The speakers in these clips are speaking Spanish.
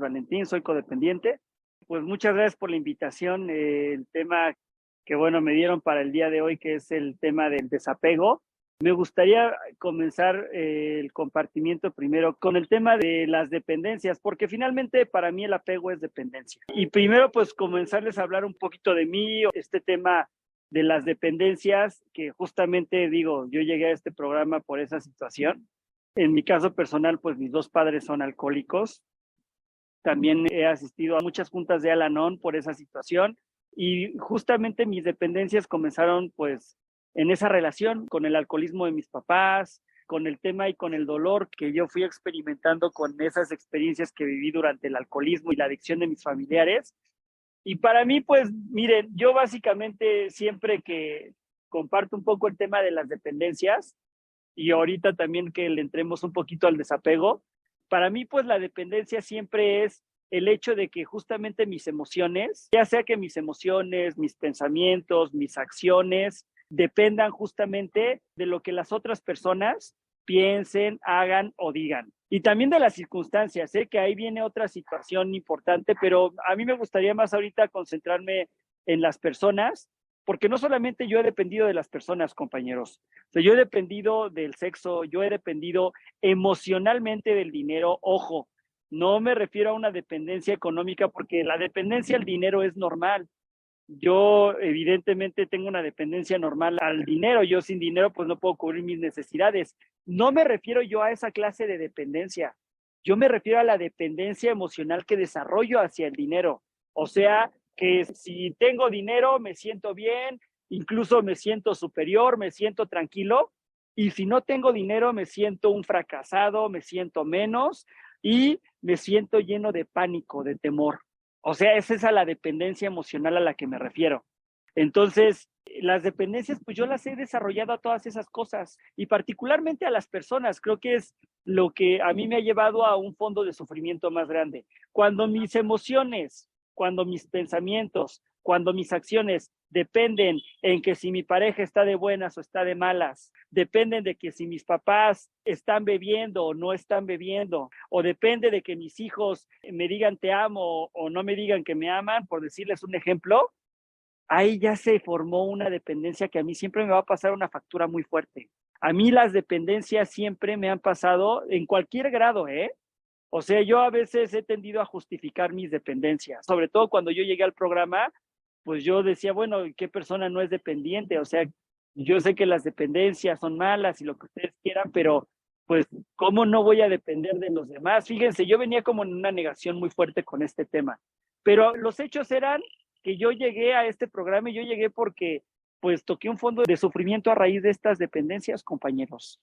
Valentín, soy codependiente. Pues muchas gracias por la invitación. El tema que, bueno, me dieron para el día de hoy, que es el tema del desapego. Me gustaría comenzar el compartimiento primero con el tema de las dependencias, porque finalmente para mí el apego es dependencia. Y primero, pues comenzarles a hablar un poquito de mí, este tema de las dependencias, que justamente digo, yo llegué a este programa por esa situación. En mi caso personal, pues mis dos padres son alcohólicos. También he asistido a muchas juntas de Al-Anon por esa situación y justamente mis dependencias comenzaron pues en esa relación con el alcoholismo de mis papás, con el tema y con el dolor que yo fui experimentando con esas experiencias que viví durante el alcoholismo y la adicción de mis familiares. Y para mí, pues miren, yo básicamente siempre que comparto un poco el tema de las dependencias y ahorita también que le entremos un poquito al desapego, para mí, pues la dependencia siempre es el hecho de que justamente mis emociones, ya sea que mis emociones, mis pensamientos, mis acciones, dependan justamente de lo que las otras personas piensen, hagan o digan. Y también de las circunstancias, ¿eh? Que ahí viene otra situación importante, pero a mí me gustaría más ahorita concentrarme en las personas, porque no solamente yo he dependido de las personas, compañeros. O sea, yo he dependido del sexo, yo he dependido emocionalmente del dinero. Ojo, no me refiero a una dependencia económica porque la dependencia al dinero es normal. Yo evidentemente tengo una dependencia normal al dinero. Yo sin dinero pues no puedo cubrir mis necesidades. No me refiero yo a esa clase de dependencia. Yo me refiero a la dependencia emocional que desarrollo hacia el dinero. O sea, que si tengo dinero me siento bien, incluso me siento superior, me siento tranquilo. Y si no tengo dinero me siento un fracasado, me siento menos y me siento lleno de pánico, de temor. O sea, esa es a la dependencia emocional a la que me refiero. Entonces, las dependencias, pues yo las he desarrollado a todas esas cosas y particularmente a las personas. Creo que es lo que a mí me ha llevado a un fondo de sufrimiento más grande. Cuando mis emociones, cuando mis pensamientos, cuando mis acciones dependen en que si mi pareja está de buenas o está de malas, dependen de que si mis papás están bebiendo o no están bebiendo, o depende de que mis hijos me digan te amo o no me digan que me aman, por decirles un ejemplo, ahí ya se formó una dependencia que a mí siempre me va a pasar una factura muy fuerte. A mí las dependencias siempre me han pasado en cualquier grado, ¿eh? O sea, yo a veces he tendido a justificar mis dependencias, sobre todo cuando yo llegué al programa, pues yo decía, bueno, ¿qué persona no es dependiente? O sea, yo sé que las dependencias son malas y lo que ustedes quieran, pero pues, ¿cómo no voy a depender de los demás? Fíjense, yo venía como en una negación muy fuerte con este tema, pero los hechos eran que yo llegué a este programa y yo llegué porque pues toqué un fondo de sufrimiento a raíz de estas dependencias, compañeros.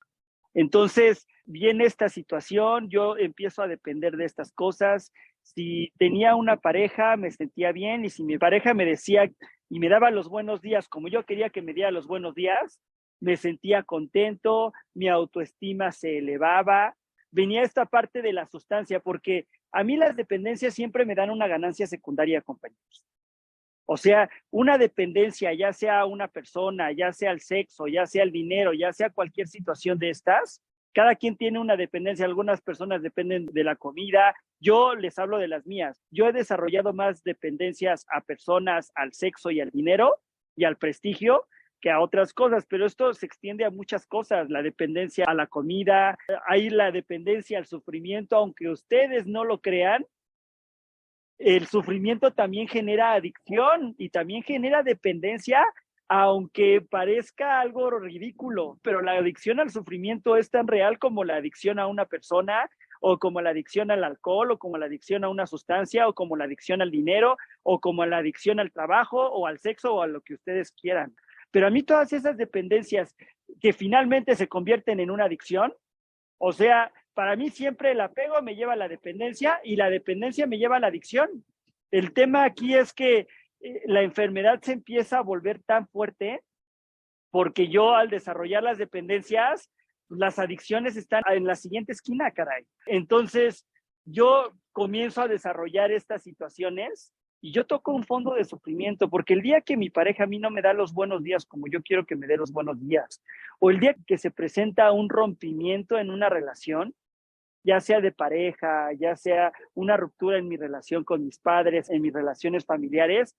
Entonces, viene esta situación, yo empiezo a depender de estas cosas. Si tenía una pareja, me sentía bien, y si mi pareja me decía y me daba los buenos días como yo quería que me diera los buenos días, me sentía contento, mi autoestima se elevaba. Venía esta parte de la sustancia, porque a mí las dependencias siempre me dan una ganancia secundaria, compañeros. O sea, una dependencia, ya sea una persona, ya sea el sexo, ya sea el dinero, ya sea cualquier situación de estas, cada quien tiene una dependencia. Algunas personas dependen de la comida. Yo les hablo de las mías. Yo he desarrollado más dependencias a personas, al sexo y al dinero y al prestigio que a otras cosas, pero esto se extiende a muchas cosas, la dependencia a la comida, hay la dependencia al sufrimiento, aunque ustedes no lo crean, el sufrimiento también genera adicción y también genera dependencia, aunque parezca algo ridículo, pero la adicción al sufrimiento es tan real como la adicción a una persona, o como la adicción al alcohol, o como la adicción a una sustancia, o como la adicción al dinero, o como la adicción al trabajo, o al sexo, o a lo que ustedes quieran. Pero a mí todas esas dependencias que finalmente se convierten en una adicción, o sea, para mí siempre el apego me lleva a la dependencia y la dependencia me lleva a la adicción. El tema aquí es que la enfermedad se empieza a volver tan fuerte porque yo al desarrollar las dependencias, las adicciones están en la siguiente esquina, caray. Entonces, yo comienzo a desarrollar estas situaciones y yo toco un fondo de sufrimiento, porque el día que mi pareja a mí no me da los buenos días como yo quiero que me dé los buenos días, o el día que se presenta un rompimiento en una relación, ya sea de pareja, ya sea una ruptura en mi relación con mis padres, en mis relaciones familiares,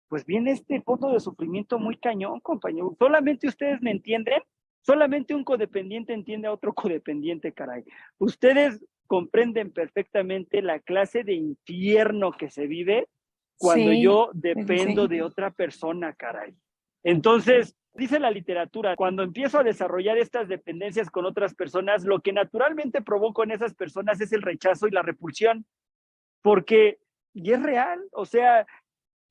pues viene este fondo de sufrimiento muy cañón, compañero. Solamente ustedes me entienden, solamente un codependiente entiende a otro codependiente, caray. Ustedes comprenden perfectamente la clase de infierno que se vive cuando Sí, yo sí, dependo sí. de otra persona, caray. Entonces, dice la literatura, cuando empiezo a desarrollar estas dependencias con otras personas, lo que naturalmente provoco en esas personas es el rechazo y la repulsión, porque, y es real, o sea,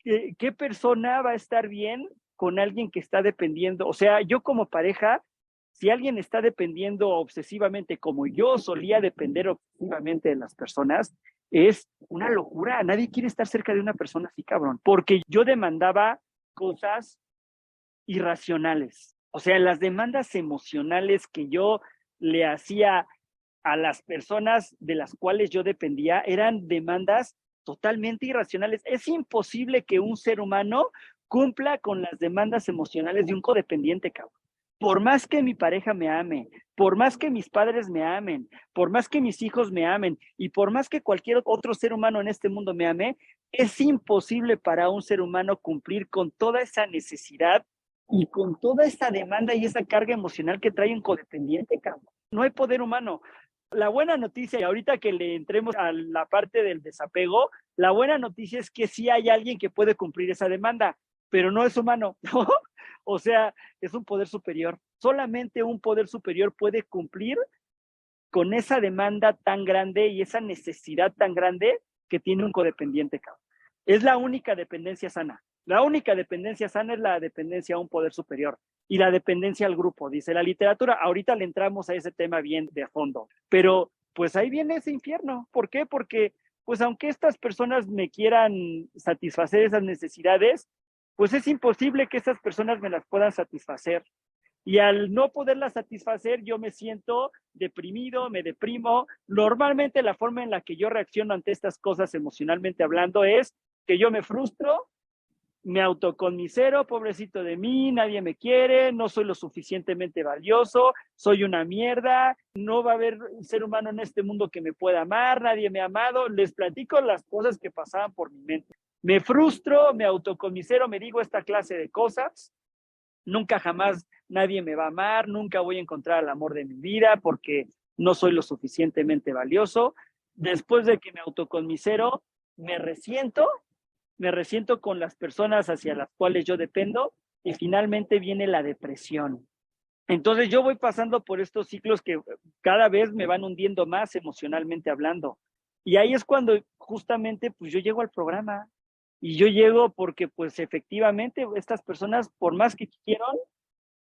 ¿qué persona va a estar bien con alguien que está dependiendo? O sea, yo como pareja, si alguien está dependiendo obsesivamente como yo solía depender obsesivamente de las personas, es una locura. Nadie quiere estar cerca de una persona así, cabrón, porque yo demandaba cosas irracionales. O sea, las demandas emocionales que yo le hacía a las personas de las cuales yo dependía eran demandas totalmente irracionales. Es imposible que un ser humano cumpla con las demandas emocionales de un codependiente, cabrón. Por más que mi pareja me ame, por más que mis padres me amen, por más que mis hijos me amen y por más que cualquier otro ser humano en este mundo me ame, es imposible para un ser humano cumplir con toda esa necesidad y con toda esta demanda y esa carga emocional que trae un codependiente, cabrón. No hay poder humano. La buena noticia, y ahorita que le entremos a la parte del desapego, la buena noticia es que sí hay alguien que puede cumplir esa demanda, pero no es humano, ¿no? O sea, es un poder superior. Solamente un poder superior puede cumplir con esa demanda tan grande y esa necesidad tan grande que tiene un codependiente, cabrón. Es la única dependencia sana. La única dependencia sana es la dependencia a un poder superior y la dependencia al grupo, dice la literatura. Ahorita le entramos a ese tema bien de fondo, pero pues ahí viene ese infierno. ¿Por qué? Porque pues aunque estas personas me quieran satisfacer esas necesidades, pues es imposible que estas personas me las puedan satisfacer. Y al no poderla satisfacer, yo me siento deprimido, me deprimo. Normalmente la forma en la que yo reacciono ante estas cosas emocionalmente hablando es que yo me frustro, me autoconmisero, pobrecito de mí, nadie me quiere, no soy lo suficientemente valioso, soy una mierda, no va a haber un ser humano en este mundo que me pueda amar, nadie me ha amado. Les platico las cosas que pasaban por mi mente. Me frustro, me autoconmisero, me digo esta clase de cosas. Nunca jamás nadie me va a amar, nunca voy a encontrar el amor de mi vida porque no soy lo suficientemente valioso. Después de que me autoconmisero, me resiento, me resiento con las personas hacia las cuales yo dependo y finalmente viene la depresión. Entonces yo voy pasando por estos ciclos que cada vez me van hundiendo más emocionalmente hablando. Y ahí es cuando justamente pues yo llego al programa y yo llego porque pues efectivamente estas personas por más que quisieron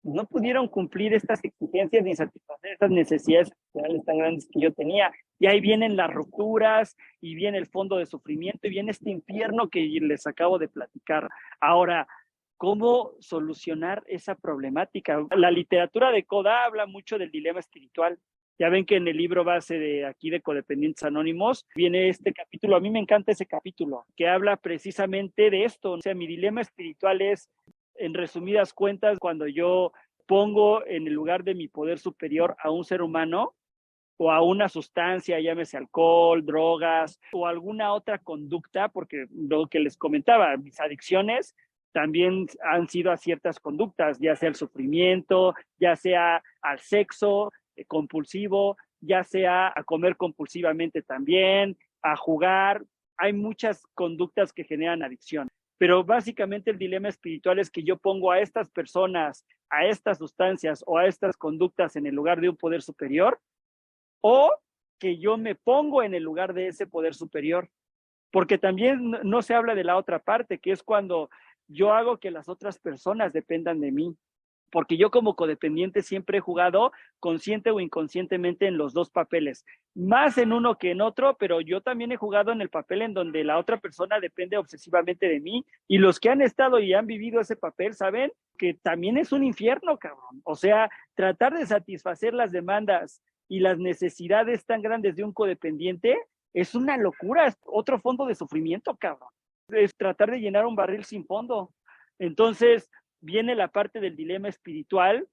no pudieron cumplir estas exigencias ni satisfacer estas necesidades emocionales tan grandes que yo tenía. Y ahí vienen las rupturas y viene el fondo de sufrimiento y viene este infierno que les acabo de platicar. Ahora, ¿cómo solucionar esa problemática? La literatura de Coda habla mucho del dilema espiritual. Ya ven que en el libro base de aquí de Codependientes Anónimos viene este capítulo. A mí me encanta ese capítulo que habla precisamente de esto. O sea, mi dilema espiritual es, en resumidas cuentas, cuando yo pongo en el lugar de mi poder superior a un ser humano o a una sustancia, llámese alcohol, drogas o alguna otra conducta, porque lo que les comentaba, mis adicciones también han sido a ciertas conductas, ya sea el sufrimiento, ya sea al sexo compulsivo, ya sea a comer compulsivamente también, a jugar. Hay muchas conductas que generan adicción. Pero básicamente el dilema espiritual es que yo pongo a estas personas, a estas sustancias o a estas conductas en el lugar de un poder superior o que yo me pongo en el lugar de ese poder superior. Porque también no se habla de la otra parte, que es cuando yo hago que las otras personas dependan de mí. Porque yo como codependiente siempre he jugado consciente o inconscientemente en los dos papeles, más en uno que en otro, pero yo también he jugado en el papel en donde la otra persona depende obsesivamente de mí y los que han estado y han vivido ese papel saben que también es un infierno, cabrón. O sea, tratar de satisfacer las demandas y las necesidades tan grandes de un codependiente es una locura, es otro fondo de sufrimiento, cabrón. Es tratar de llenar un barril sin fondo. Entonces, viene la parte del dilema espiritual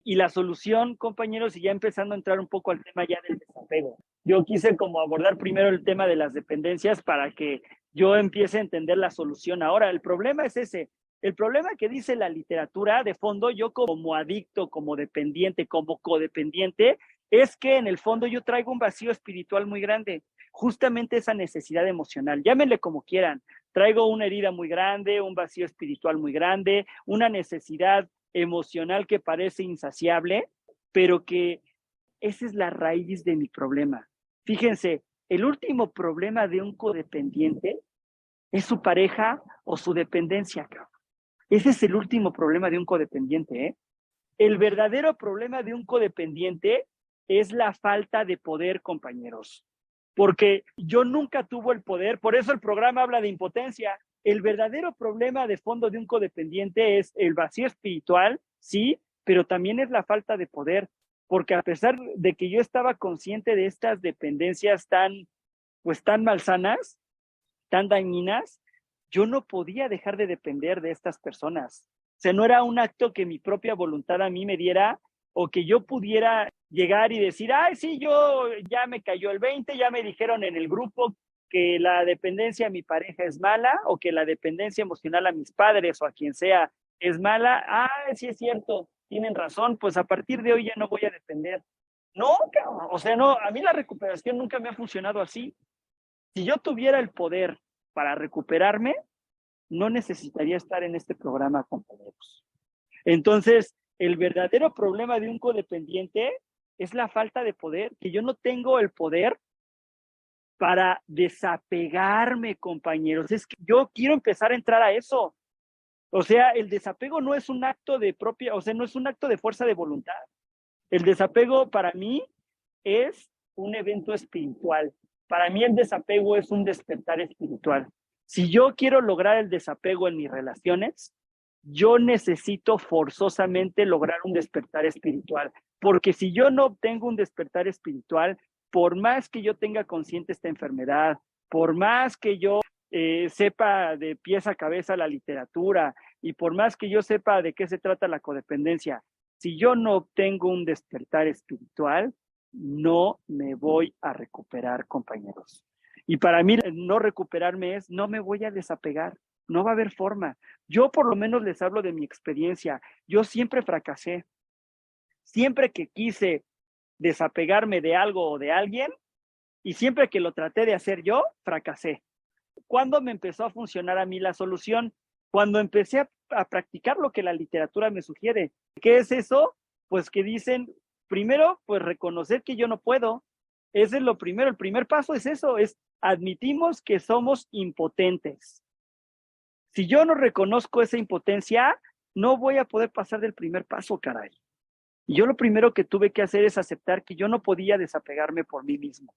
y la solución, compañeros, y ya empezando a entrar un poco al tema ya del desapego. Yo quise como abordar primero el tema de las dependencias para que yo empiece a entender la solución ahora. El problema es ese. El problema que dice la literatura de fondo, yo como adicto, como dependiente, como codependiente, es que en el fondo yo traigo un vacío espiritual muy grande, justamente esa necesidad emocional, llámenle como quieran, traigo una herida muy grande, un vacío espiritual muy grande, una necesidad emocional que parece insaciable, pero que esa es la raíz de mi problema. Fíjense, el último problema de un codependiente es su pareja o su dependencia. Ese es el último problema de un codependiente, ¿eh? El verdadero problema de un codependiente es la falta de poder, compañeros. Porque yo nunca tuve el poder, por eso el programa habla de impotencia. El verdadero problema de fondo de un codependiente es el vacío espiritual, sí, pero también es la falta de poder. Porque a pesar de que yo estaba consciente de estas dependencias tan malsanas, tan dañinas, yo no podía dejar de depender de estas personas. O sea, no era un acto que mi propia voluntad a mí me diera o que yo pudiera llegar y decir, ay, sí, yo ya me cayó el 20, ya me dijeron en el grupo que la dependencia a mi pareja es mala o que la dependencia emocional a mis padres o a quien sea es mala. Ah, sí es cierto, tienen razón, pues a partir de hoy ya no voy a depender. No, o sea, no, a mí la recuperación nunca me ha funcionado así. Si yo tuviera el poder para recuperarme, no necesitaría estar en este programa, compañeros. Entonces, el verdadero problema de un codependiente es la falta de poder, que yo no tengo el poder para desapegarme, compañeros. Es que yo quiero empezar a entrar a eso. O sea, el desapego no es un acto de propia, o sea, no es un acto de fuerza de voluntad. El desapego para mí es un evento espiritual. Para mí el desapego es un despertar espiritual. Si yo quiero lograr el desapego en mis relaciones, yo necesito forzosamente lograr un despertar espiritual. Porque si yo no obtengo un despertar espiritual, por más que yo tenga consciente esta enfermedad, por más que yo sepa de pies a cabeza la literatura y por más que yo sepa de qué se trata la codependencia, si yo no obtengo un despertar espiritual, no me voy a recuperar, compañeros. Y para mí no recuperarme es, no me voy a desapegar, no va a haber forma. Yo por lo menos les hablo de mi experiencia. Yo siempre fracasé. Siempre que quise desapegarme de algo o de alguien y siempre que lo traté de hacer yo, fracasé. ¿Cuándo me empezó a funcionar a mí la solución? Cuando empecé a practicar lo que la literatura me sugiere. ¿Qué es eso? Pues que dicen, primero, pues reconocer que yo no puedo. Ese es lo primero. El primer paso es eso, es admitimos que somos impotentes. Si yo no reconozco esa impotencia, no voy a poder pasar del primer paso, caray. Y yo lo primero que tuve que hacer es aceptar que yo no podía desapegarme por mí mismo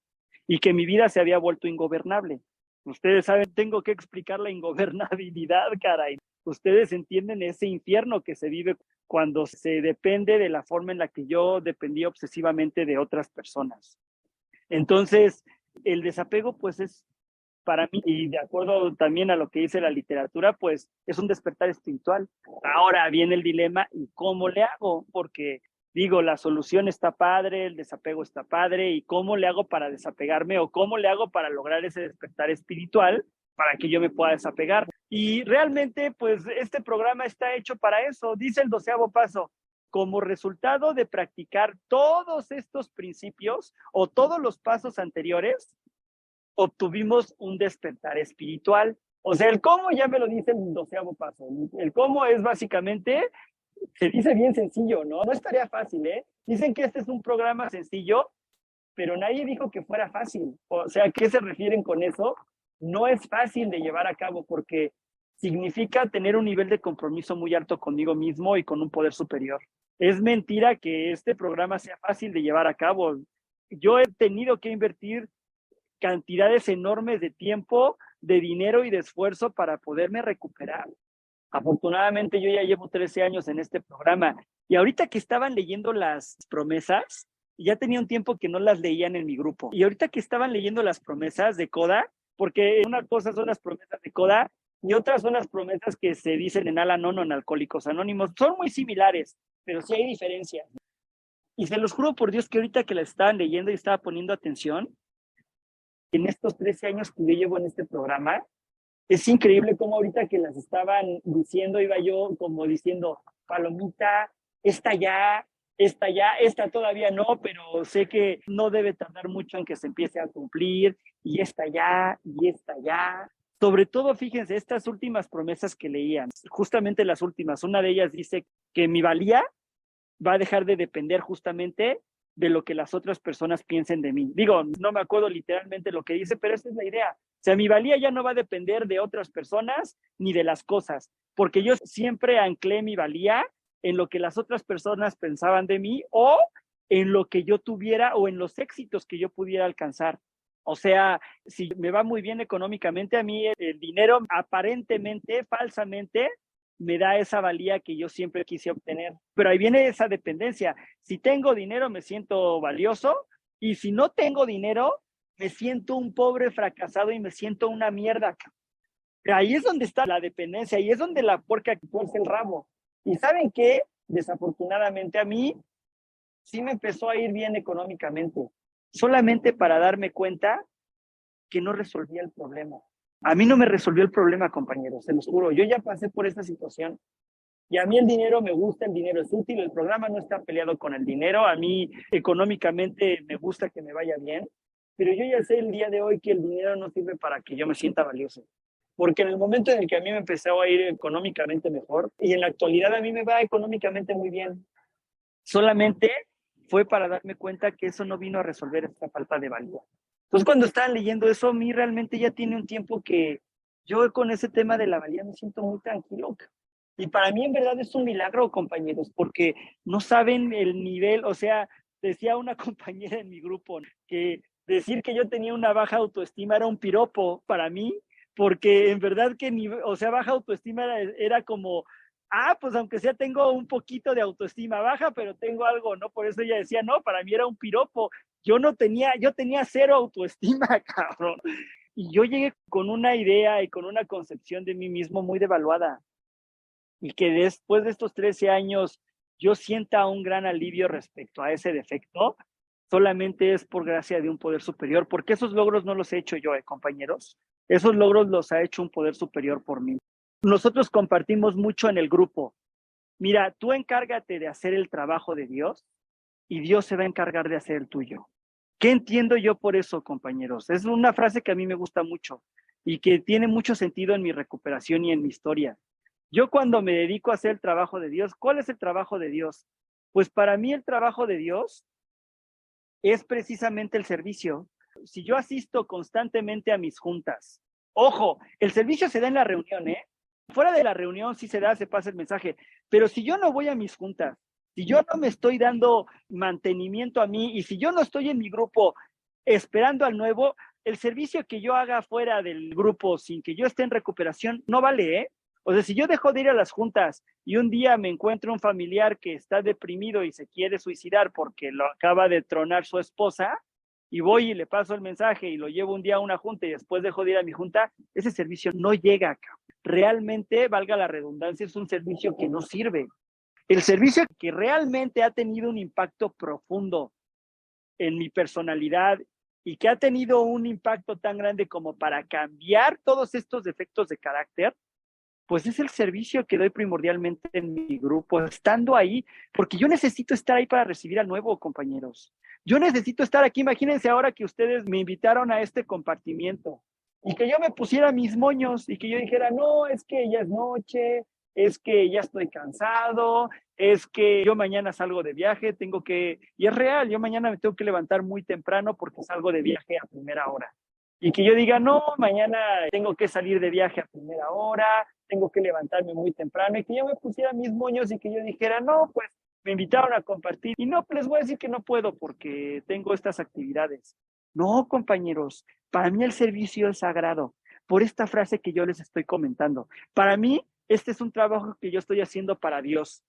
y que mi vida se había vuelto ingobernable. Ustedes saben, tengo que explicar la ingobernabilidad, caray. Ustedes entienden ese infierno que se vive cuando se depende de la forma en la que yo dependía obsesivamente de otras personas. Entonces, el desapego, pues es para mí, y de acuerdo también a lo que dice la literatura, pues es un despertar espiritual. Ahora viene el dilema, ¿y cómo le hago? Porque digo, la solución está padre, el desapego está padre, ¿y cómo le hago para desapegarme o cómo le hago para lograr ese despertar espiritual para que yo me pueda desapegar? Y realmente, pues este programa está hecho para eso, dice el 12º paso. Como resultado de practicar todos estos principios o todos los pasos anteriores, obtuvimos un despertar espiritual. O sea, el cómo ya me lo dice el 12º paso. El cómo es básicamente, se dice bien sencillo, ¿no? No es tarea fácil, ¿eh? Dicen que este es un programa sencillo, pero nadie dijo que fuera fácil. O sea, ¿a qué se refieren con eso? No es fácil de llevar a cabo porque significa tener un nivel de compromiso muy alto conmigo mismo y con un poder superior. Es mentira que este programa sea fácil de llevar a cabo. Yo he tenido que invertir cantidades enormes de tiempo, de dinero y de esfuerzo para poderme recuperar. Afortunadamente yo ya llevo 13 años en este programa y ahorita que estaban leyendo las promesas, ya tenía un tiempo que no las leían en mi grupo. Y ahorita que estaban leyendo las promesas de Coda, porque una cosa son las promesas de Coda y otras son las promesas que se dicen en Al-Anon o en Alcohólicos Anónimos. Son muy similares, pero sí hay diferencias. Y se los juro por Dios que ahorita que la estaban leyendo y estaba poniendo atención, en estos 13 años que yo llevo en este programa, es increíble cómo ahorita que las estaban diciendo, iba yo como diciendo, palomita, esta ya, esta todavía no, pero sé que no debe tardar mucho en que se empiece a cumplir, y esta ya, y esta ya. Sobre todo, fíjense, estas últimas promesas que leían, justamente las últimas, una de ellas dice que mi valía va a dejar de depender justamente de lo que las otras personas piensen de mí. Digo, no me acuerdo literalmente lo que dice, pero esa es la idea. O sea, mi valía ya no va a depender de otras personas ni de las cosas, porque yo siempre anclé mi valía en lo que las otras personas pensaban de mí o en lo que yo tuviera o en los éxitos que yo pudiera alcanzar. O sea, si me va muy bien económicamente, a mí el dinero aparentemente, falsamente, me da esa valía que yo siempre quise obtener. Pero ahí viene esa dependencia. Si tengo dinero, me siento valioso, y si no tengo dinero, me siento un pobre fracasado y me siento una mierda. Pero ahí es donde está la dependencia, ahí es donde la puerca tuerce el rabo. ¿Y saben qué? Desafortunadamente a mí sí me empezó a ir bien económicamente, solamente para darme cuenta que no resolvía el problema. A mí no me resolvió el problema, compañeros, se los juro. Yo ya pasé por esta situación y a mí el dinero me gusta, el dinero es útil, el programa no está peleado con el dinero, a mí económicamente me gusta que me vaya bien, pero yo ya sé el día de hoy que el dinero no sirve para que yo me sienta valioso. Porque en el momento en el que a mí me empezó a ir económicamente mejor, y en la actualidad a mí me va económicamente muy bien, solamente fue para darme cuenta que eso no vino a resolver esta falta de valía. Entonces, cuando estaban leyendo eso, a mí realmente ya tiene un tiempo que yo con ese tema de la valía me siento muy tranquilo. Y para mí en verdad es un milagro, compañeros, porque no saben el nivel, o sea, decía una compañera en mi grupo que decir que yo tenía una baja autoestima era un piropo para mí, porque en verdad que, o sea, baja autoestima era como, pues aunque sea tengo un poquito de autoestima baja, pero tengo algo, ¿no? Por eso ella decía, no, para mí era un piropo. Yo tenía cero autoestima, cabrón. Y yo llegué con una idea y con una concepción de mí mismo muy devaluada. Y que después de estos 13 años yo sienta un gran alivio respecto a ese defecto, solamente es por gracia de un poder superior, porque esos logros no los he hecho yo, compañeros. Esos logros los ha hecho un poder superior por mí. Nosotros compartimos mucho en el grupo. Mira, tú encárgate de hacer el trabajo de Dios y Dios se va a encargar de hacer el tuyo. ¿Qué entiendo yo por eso, compañeros? Es una frase que a mí me gusta mucho y que tiene mucho sentido en mi recuperación y en mi historia. Yo cuando me dedico a hacer el trabajo de Dios, ¿cuál es el trabajo de Dios? Pues para mí el trabajo de Dios es precisamente el servicio. Si yo asisto constantemente a mis juntas, ojo, el servicio se da en la reunión, ¿eh? Fuera de la reunión sí se da, se pasa el mensaje, pero si yo no voy a mis juntas, si yo no me estoy dando mantenimiento a mí y si yo no estoy en mi grupo esperando al nuevo, el servicio que yo haga fuera del grupo sin que yo esté en recuperación no vale, ¿eh? O sea, si yo dejo de ir a las juntas y un día me encuentro un familiar que está deprimido y se quiere suicidar porque lo acaba de tronar su esposa, y voy y le paso el mensaje y lo llevo un día a una junta y después dejo de ir a mi junta, ese servicio no llega acá. Realmente, valga la redundancia, es un servicio que no sirve. El servicio que realmente ha tenido un impacto profundo en mi personalidad y que ha tenido un impacto tan grande como para cambiar todos estos defectos de carácter, pues es el servicio que doy primordialmente en mi grupo, estando ahí, porque yo necesito estar ahí para recibir al nuevo, compañeros. Yo necesito estar aquí. Imagínense ahora que ustedes me invitaron a este compartimiento y que yo me pusiera mis moños y que yo dijera, no, es que ya es noche, es que ya estoy cansado, es que yo mañana salgo de viaje, y es real, yo mañana me tengo que levantar muy temprano porque salgo de viaje a primera hora. Y que yo diga, no, mañana tengo que salir de viaje a primera hora, tengo que levantarme muy temprano, y que yo me pusiera mis moños y que yo dijera, no, pues me invitaron a compartir y no, pues les voy a decir que no puedo porque tengo estas actividades. No, compañeros, para mí el servicio es sagrado, por esta frase que yo les estoy comentando. Para mí, este es un trabajo que yo estoy haciendo para Dios,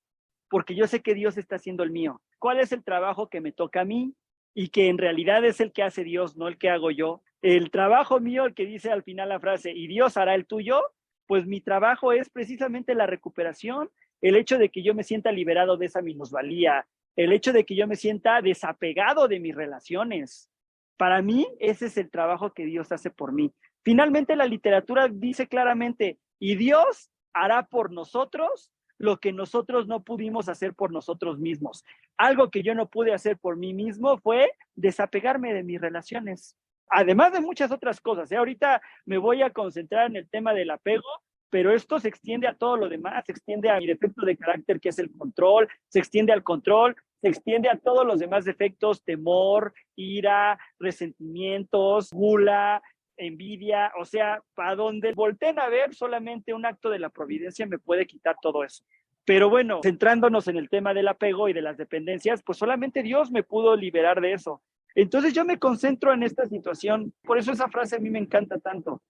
porque yo sé que Dios está haciendo el mío. ¿Cuál es el trabajo que me toca a mí? Y que en realidad es el que hace Dios, no el que hago yo. El trabajo mío, el que dice al final la frase, y Dios hará el tuyo, pues mi trabajo es precisamente la recuperación, el hecho de que yo me sienta liberado de esa minusvalía, el hecho de que yo me sienta desapegado de mis relaciones. Para mí, ese es el trabajo que Dios hace por mí. Finalmente, la literatura dice claramente, y Dios hará por nosotros lo que nosotros no pudimos hacer por nosotros mismos. Algo que yo no pude hacer por mí mismo fue desapegarme de mis relaciones. Además de muchas otras cosas. Ahorita me voy a concentrar en el tema del apego, pero esto se extiende a todo lo demás, se extiende a mi defecto de carácter, que es el control, se extiende al control, se extiende a todos los demás defectos, temor, ira, resentimientos, gula, envidia, o sea, para donde volteen a ver, solamente un acto de la providencia me puede quitar todo eso. Pero bueno, centrándonos en el tema del apego y de las dependencias, pues solamente Dios me pudo liberar de eso. Entonces yo me concentro en esta situación, por eso esa frase a mí me encanta tanto,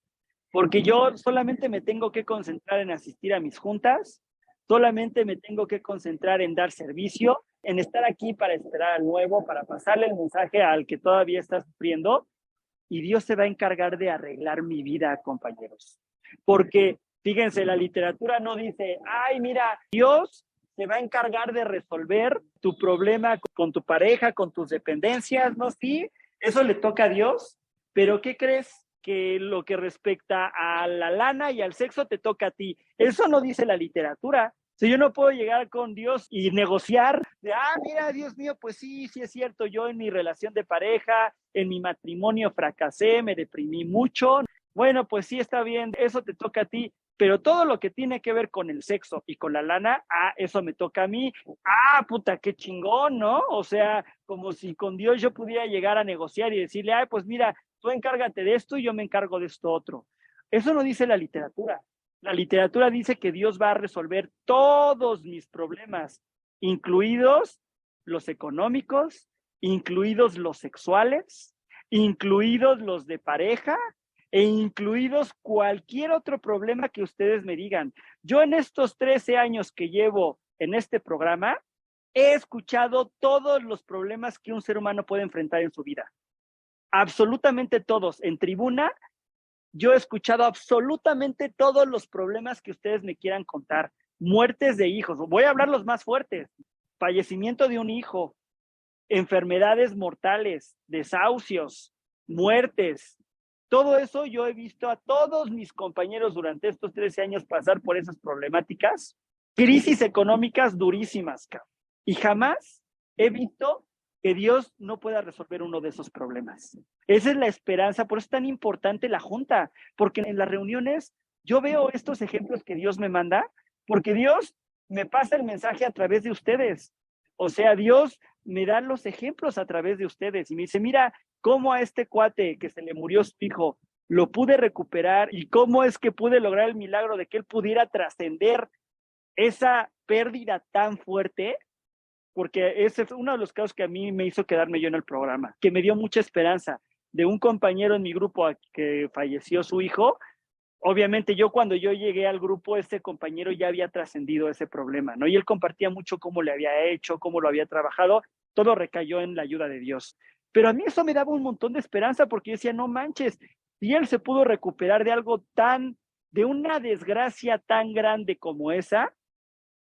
porque yo solamente me tengo que concentrar en asistir a mis juntas, solamente me tengo que concentrar en dar servicio, en estar aquí para esperar al nuevo, para pasarle el mensaje al que todavía está sufriendo, y Dios se va a encargar de arreglar mi vida, compañeros. Porque, fíjense, la literatura no dice, ay, mira, Dios se va a encargar de resolver tu problema con tu pareja, con tus dependencias, ¿no? Sí, eso le toca a Dios, pero ¿qué crees? Que lo que respecta a la lana y al sexo te toca a ti. Eso no dice la literatura. Si yo no puedo llegar con Dios y negociar, de, mira, Dios mío, pues sí, sí es cierto, yo en mi relación de pareja, en mi matrimonio fracasé, me deprimí mucho. Bueno, pues sí está bien, eso te toca a ti, pero todo lo que tiene que ver con el sexo y con la lana, eso me toca a mí. Puta, qué chingón, ¿no? O sea, como si con Dios yo pudiera llegar a negociar y decirle, pues mira, tú encárgate de esto y yo me encargo de esto otro. Eso no dice la literatura. La literatura dice que Dios va a resolver todos mis problemas, incluidos los económicos, incluidos los sexuales, incluidos los de pareja e incluidos cualquier otro problema que ustedes me digan. Yo en estos 13 años que llevo en este programa, he escuchado todos los problemas que un ser humano puede enfrentar en su vida. Absolutamente todos. En tribuna, yo he escuchado absolutamente todos los problemas que ustedes me quieran contar. Muertes de hijos, voy a hablar los más fuertes. Fallecimiento de un hijo, enfermedades mortales, desahucios, muertes. Todo eso yo he visto a todos mis compañeros durante estos 13 años pasar por esas problemáticas. Crisis económicas durísimas, cabrón. Y jamás he visto que Dios no pueda resolver uno de esos problemas. Esa es la esperanza, por eso es tan importante la junta, porque en las reuniones yo veo estos ejemplos que Dios me manda, porque Dios me pasa el mensaje a través de ustedes. O sea, Dios me da los ejemplos a través de ustedes y me dice, mira, cómo a este cuate que se le murió su hijo lo pude recuperar y cómo es que pude lograr el milagro de que él pudiera trascender esa pérdida tan fuerte. Porque ese es uno de los casos que a mí me hizo quedarme yo en el programa, que me dio mucha esperanza de un compañero en mi grupo que falleció su hijo. Obviamente yo cuando yo llegué al grupo, ese compañero ya había trascendido ese problema, ¿no? Y él compartía mucho cómo le había hecho, cómo lo había trabajado, todo recayó en la ayuda de Dios. Pero a mí eso me daba un montón de esperanza porque yo decía, no manches, si él se pudo recuperar de algo de una desgracia tan grande como esa,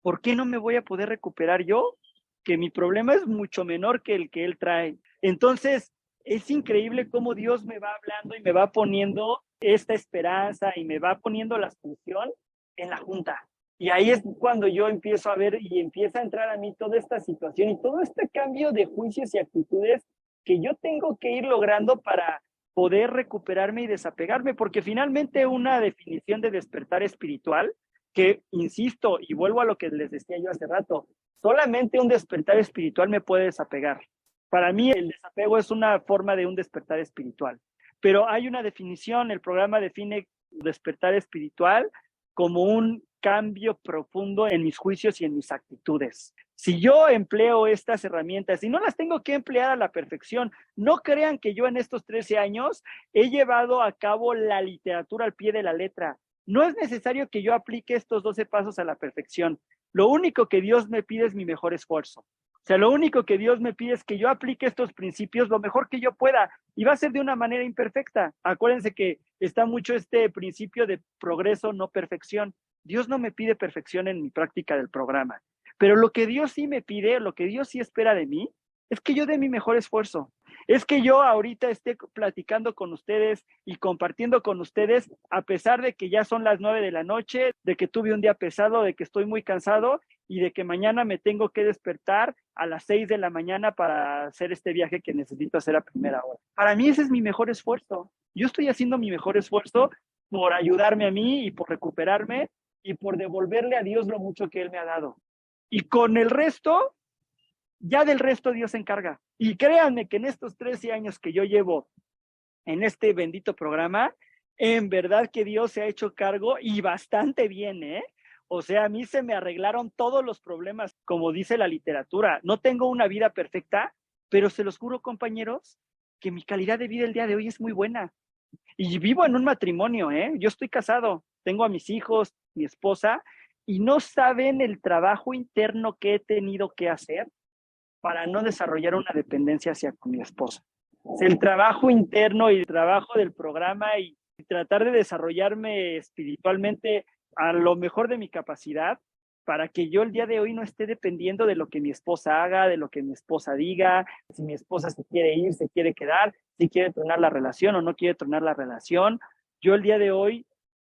¿por qué no me voy a poder recuperar yo? Que mi problema es mucho menor que el que él trae. Entonces, es increíble cómo Dios me va hablando y me va poniendo esta esperanza y me va poniendo la solución en la junta. Y ahí es cuando yo empiezo a ver y empieza a entrar a mí toda esta situación y todo este cambio de juicios y actitudes que yo tengo que ir logrando para poder recuperarme y desapegarme, porque finalmente una definición de despertar espiritual, que insisto y vuelvo a lo que les decía yo hace rato, solamente un despertar espiritual me puede desapegar. Para mí el desapego es una forma de un despertar espiritual. Pero hay una definición, el programa define despertar espiritual como un cambio profundo en mis juicios y en mis actitudes. Si yo empleo estas herramientas y no las tengo que emplear a la perfección, no crean que yo en estos 13 años he llevado a cabo la literatura al pie de la letra. No es necesario que yo aplique estos 12 pasos a la perfección. Lo único que Dios me pide es mi mejor esfuerzo. O sea, lo único que Dios me pide es que yo aplique estos principios lo mejor que yo pueda y va a ser de una manera imperfecta. Acuérdense que está mucho este principio de progreso, no perfección. Dios no me pide perfección en mi práctica del programa. Pero lo que Dios sí me pide, lo que Dios sí espera de mí, es que yo dé mi mejor esfuerzo. Es que yo ahorita esté platicando con ustedes y compartiendo con ustedes, a pesar de que ya son las 9 de la noche, de que tuve un día pesado, de que estoy muy cansado y de que mañana me tengo que despertar a las 6 de la mañana para hacer este viaje que necesito hacer a primera hora. Para mí ese es mi mejor esfuerzo. Yo estoy haciendo mi mejor esfuerzo por ayudarme a mí y por recuperarme y por devolverle a Dios lo mucho que Él me ha dado. Y con el resto, ya del resto Dios se encarga. Y créanme que en estos 13 años que yo llevo en este bendito programa, en verdad que Dios se ha hecho cargo y bastante bien, ¿eh? O sea, a mí se me arreglaron todos los problemas, como dice la literatura. No tengo una vida perfecta, pero se los juro, compañeros, que mi calidad de vida el día de hoy es muy buena. Y vivo en un matrimonio, ¿eh? Yo estoy casado, tengo a mis hijos, mi esposa, y no saben el trabajo interno que he tenido que hacer para no desarrollar una dependencia hacia mi esposa. El trabajo interno y el trabajo del programa y tratar de desarrollarme espiritualmente a lo mejor de mi capacidad para que yo el día de hoy no esté dependiendo de lo que mi esposa haga, de lo que mi esposa diga, si mi esposa se quiere ir, se quiere quedar, si quiere tronar la relación o no quiere tronar la relación. Yo el día de hoy,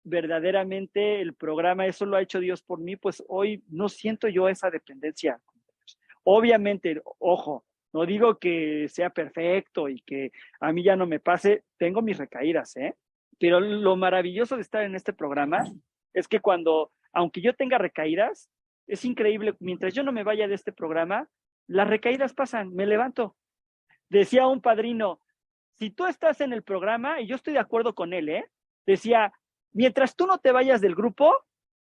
verdaderamente el programa, eso lo ha hecho Dios por mí, pues hoy no siento yo esa dependencia. Obviamente, ojo, no digo que sea perfecto y que a mí ya no me pase, tengo mis recaídas, ¿eh? Pero lo maravilloso de estar en este programa es que aunque yo tenga recaídas, es increíble, mientras yo no me vaya de este programa, las recaídas pasan, me levanto. Decía un padrino, si tú estás en el programa, y yo estoy de acuerdo con él, ¿eh? Decía, mientras tú no te vayas del grupo,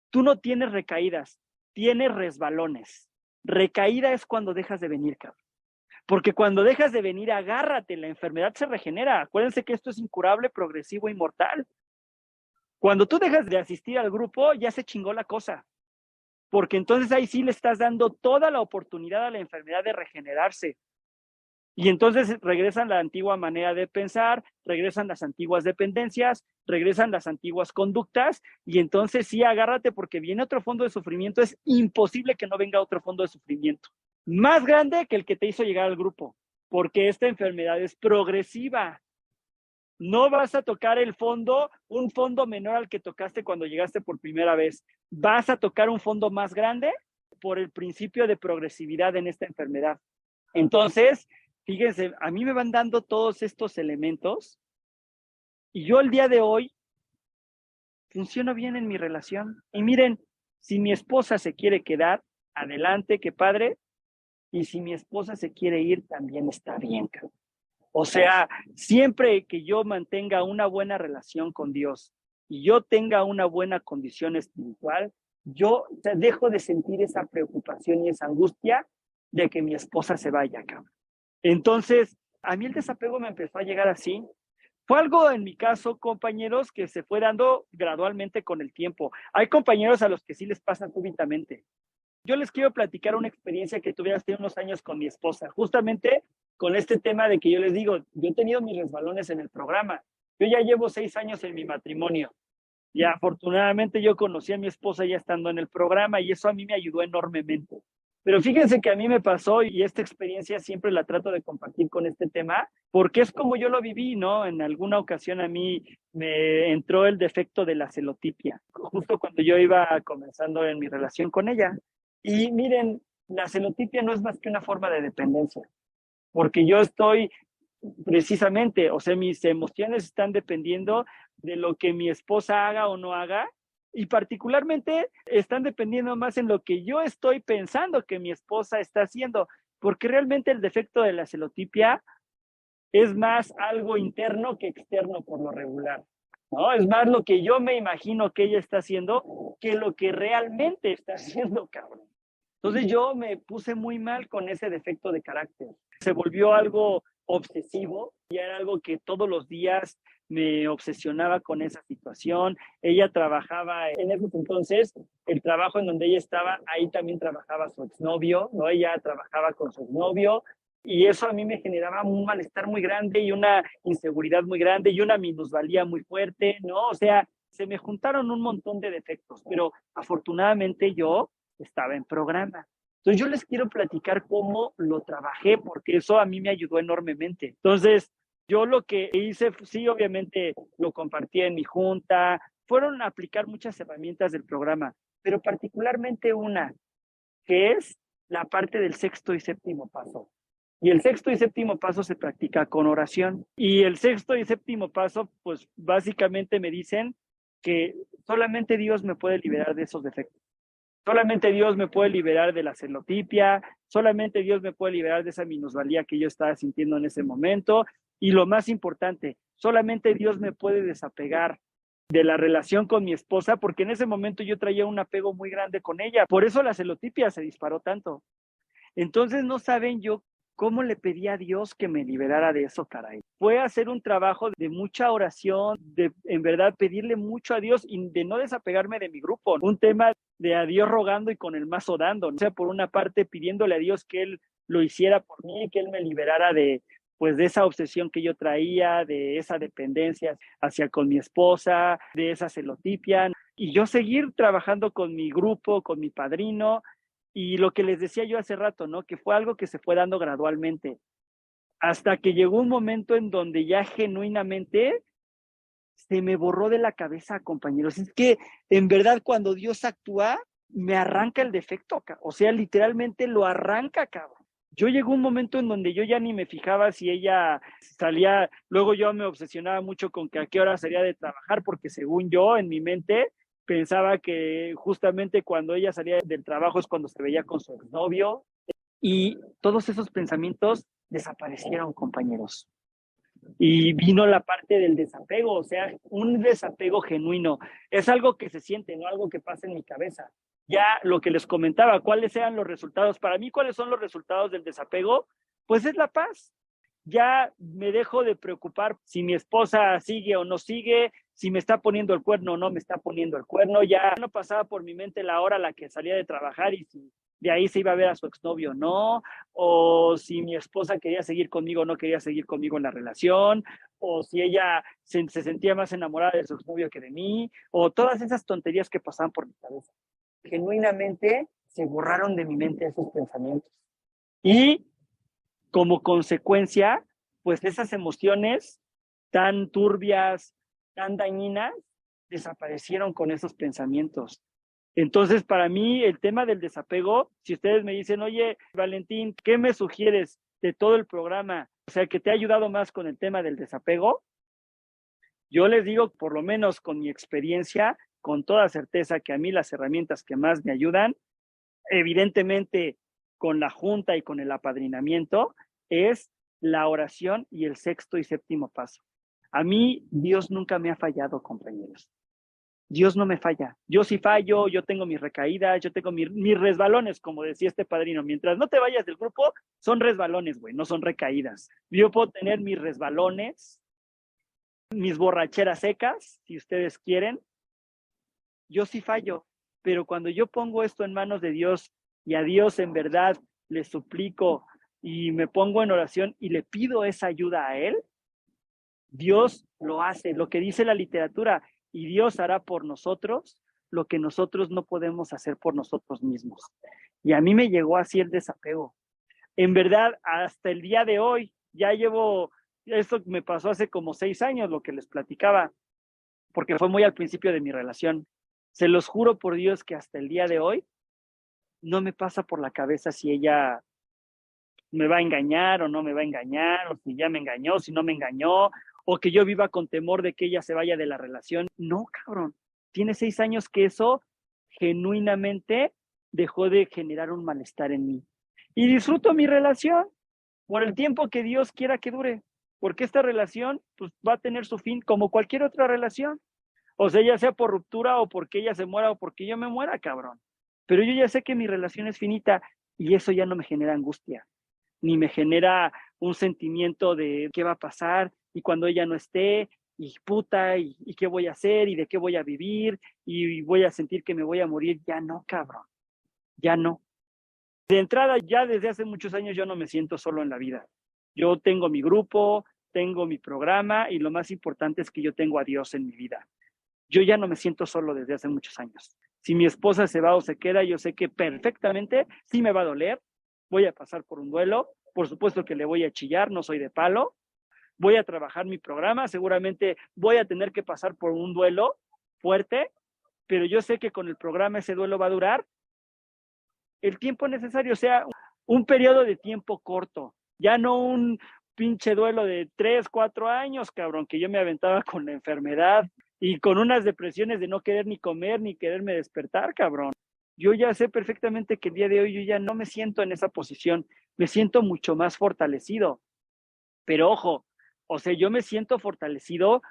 tú no tienes recaídas, tienes resbalones. Recaída es cuando dejas de venir, cabrón. Porque cuando dejas de venir, agárrate, la enfermedad se regenera. Acuérdense que esto es incurable, progresivo y mortal. Cuando tú dejas de asistir al grupo, ya se chingó la cosa. Porque entonces ahí sí le estás dando toda la oportunidad a la enfermedad de regenerarse. Y entonces regresan la antigua manera de pensar, regresan las antiguas dependencias, regresan las antiguas conductas, y entonces sí, agárrate porque viene otro fondo de sufrimiento. Es imposible que no venga otro fondo de sufrimiento más grande que el que te hizo llegar al grupo, porque esta enfermedad es progresiva. No vas a tocar un fondo menor al que tocaste cuando llegaste por primera vez. Vas a tocar un fondo más grande por el principio de progresividad en esta enfermedad. Entonces, fíjense, a mí me van dando todos estos elementos y yo el día de hoy funciono bien en mi relación. Y miren, si mi esposa se quiere quedar, adelante, qué padre. Y si mi esposa se quiere ir, también está bien, cabrón. O sea, siempre que yo mantenga una buena relación con Dios y yo tenga una buena condición espiritual, yo dejo de sentir esa preocupación y esa angustia de que mi esposa se vaya, cabrón. Entonces, a mí el desapego me empezó a llegar así. Fue algo en mi caso, compañeros, que se fue dando gradualmente con el tiempo. Hay compañeros a los que sí les pasa súbitamente. Yo les quiero platicar una experiencia que tuve hace unos años con mi esposa, justamente con este tema de que yo les digo, yo he tenido mis resbalones en el programa. Yo ya llevo 6 años en mi matrimonio y afortunadamente yo conocí a mi esposa ya estando en el programa y eso a mí me ayudó enormemente. Pero fíjense que a mí me pasó y esta experiencia siempre la trato de compartir con este tema porque es como yo lo viví, ¿no? En alguna ocasión a mí me entró el defecto de la celotipia, justo cuando yo iba comenzando en mi relación con ella. Y miren, la celotipia no es más que una forma de dependencia, porque yo estoy precisamente, o sea, mis emociones están dependiendo de lo que mi esposa haga o no haga, y particularmente están dependiendo más en lo que yo estoy pensando que mi esposa está haciendo, porque realmente el defecto de la celotipia es más algo interno que externo por lo regular, ¿no? Es más lo que yo me imagino que ella está haciendo que lo que realmente está haciendo, cabrón. Entonces yo me puse muy mal con ese defecto de carácter. Se volvió algo obsesivo y era algo que todos los días me obsesionaba con esa situación. Ella trabajaba, en ese entonces, el trabajo en donde ella estaba, ahí también trabajaba su exnovio, ¿no? Ella trabajaba con su exnovio y eso a mí me generaba un malestar muy grande y una inseguridad muy grande y una minusvalía muy fuerte, ¿no? O sea, se me juntaron un montón de defectos, pero afortunadamente yo estaba en programa. Entonces yo les quiero platicar cómo lo trabajé, porque eso a mí me ayudó enormemente. Entonces yo lo que hice, sí, obviamente lo compartí en mi junta, fueron a aplicar muchas herramientas del programa, pero particularmente una, que es la parte del sexto y séptimo paso. Y el sexto y séptimo paso se practica con oración. Y el sexto y séptimo paso, pues básicamente me dicen que solamente Dios me puede liberar de esos defectos. Solamente Dios me puede liberar de la celotipia, solamente Dios me puede liberar de esa minusvalía que yo estaba sintiendo en ese momento. Y lo más importante, solamente Dios me puede desapegar de la relación con mi esposa, porque en ese momento yo traía un apego muy grande con ella. Por eso la celotipia se disparó tanto. Entonces no saben yo cómo le pedí a Dios que me liberara de eso, caray. Fue hacer un trabajo de mucha oración, de en verdad pedirle mucho a Dios y de no desapegarme de mi grupo. Un tema de a Dios rogando y con el mazo dando. O sea, por una parte pidiéndole a Dios que Él lo hiciera por mí, que Él me liberara de, pues, de esa obsesión que yo traía, de esa dependencia hacia con mi esposa, de esa celotipia. Y yo seguir trabajando con mi grupo, con mi padrino, y lo que les decía yo hace rato, ¿no? Que fue algo que se fue dando gradualmente, hasta que llegó un momento en donde ya genuinamente se me borró de la cabeza, compañeros. Es que en verdad cuando Dios actúa, me arranca el defecto, o sea, literalmente lo arranca, cabrón. Yo llegó un momento en donde yo ya ni me fijaba si ella salía, luego yo me obsesionaba mucho con que a qué hora salía de trabajar, porque según yo, en mi mente, pensaba que justamente cuando ella salía del trabajo es cuando se veía con su exnovio, y todos esos pensamientos desaparecieron, compañeros. Y vino la parte del desapego, o sea, un desapego genuino. Es algo que se siente, no algo que pasa en mi cabeza. Ya lo que les comentaba, ¿cuáles eran los resultados? Para mí, ¿cuáles son los resultados del desapego? Pues es la paz. Ya me dejo de preocupar si mi esposa sigue o no sigue, si me está poniendo el cuerno o no me está poniendo el cuerno. Ya no pasaba por mi mente la hora a la que salía de trabajar y si de ahí se iba a ver a su exnovio o no, o si mi esposa quería seguir conmigo o no quería seguir conmigo en la relación, o si ella se sentía más enamorada de su exnovio que de mí, o todas esas tonterías que pasaban por mi cabeza. Genuinamente se borraron de mi mente esos pensamientos. Y como consecuencia, pues esas emociones tan turbias, tan dañinas, desaparecieron con esos pensamientos. Entonces, para mí, el tema del desapego, si ustedes me dicen, oye, Valentín, ¿qué me sugieres de todo el programa? O sea, que te ha ayudado más con el tema del desapego. Yo les digo, por lo menos con mi experiencia, con toda certeza que a mí las herramientas que más me ayudan, evidentemente con la junta y con el apadrinamiento, es la oración y el sexto y séptimo paso. A mí Dios nunca me ha fallado, compañeros. Dios no me falla. Yo sí fallo, yo tengo mis recaídas, yo tengo mis resbalones, como decía este padrino. Mientras no te vayas del grupo, son resbalones, güey, no son recaídas. Yo puedo tener mis resbalones, mis borracheras secas, si ustedes quieren. Yo sí fallo, pero cuando yo pongo esto en manos de Dios y a Dios en verdad le suplico y me pongo en oración y le pido esa ayuda a Él, Dios lo hace, lo que dice la literatura, y Dios hará por nosotros lo que nosotros no podemos hacer por nosotros mismos. Y a mí me llegó así el desapego. En verdad, hasta el día de hoy, ya llevo, esto me pasó hace como 6 años, lo que les platicaba, porque fue muy al principio de mi relación. Se los juro por Dios que hasta el día de hoy no me pasa por la cabeza si ella me va a engañar o no me va a engañar, o si ya me engañó, si no me engañó, o que yo viva con temor de que ella se vaya de la relación. No, cabrón. Tiene 6 años que eso genuinamente dejó de generar un malestar en mí. Y disfruto mi relación por el tiempo que Dios quiera que dure, porque esta relación pues, va a tener su fin como cualquier otra relación. O sea, ya sea por ruptura o porque ella se muera o porque yo me muera, cabrón. Pero yo ya sé que mi relación es finita y eso ya no me genera angustia, ni me genera un sentimiento de qué va a pasar y cuando ella no esté y puta y qué voy a hacer y de qué voy a vivir y voy a sentir que me voy a morir. Ya no, cabrón, ya no. De entrada, ya desde hace muchos años yo no me siento solo en la vida. Yo tengo mi grupo, tengo mi programa y lo más importante es que yo tengo a Dios en mi vida. Yo ya no me siento solo desde hace muchos años. Si mi esposa se va o se queda, yo sé que perfectamente sí me va a doler, voy a pasar por un duelo, por supuesto que le voy a chillar, no soy de palo, voy a trabajar mi programa, seguramente voy a tener que pasar por un duelo fuerte, pero yo sé que con el programa ese duelo va a durar el tiempo necesario, o sea, un periodo de tiempo corto, ya no un pinche duelo de 3, 4 años, cabrón, que yo me aventaba con la enfermedad y con unas depresiones de no querer ni comer ni quererme despertar, cabrón. Yo ya sé perfectamente que el día de hoy yo ya no me siento en esa posición, me siento mucho más fortalecido. Pero ojo, o sea, yo me siento fortalecido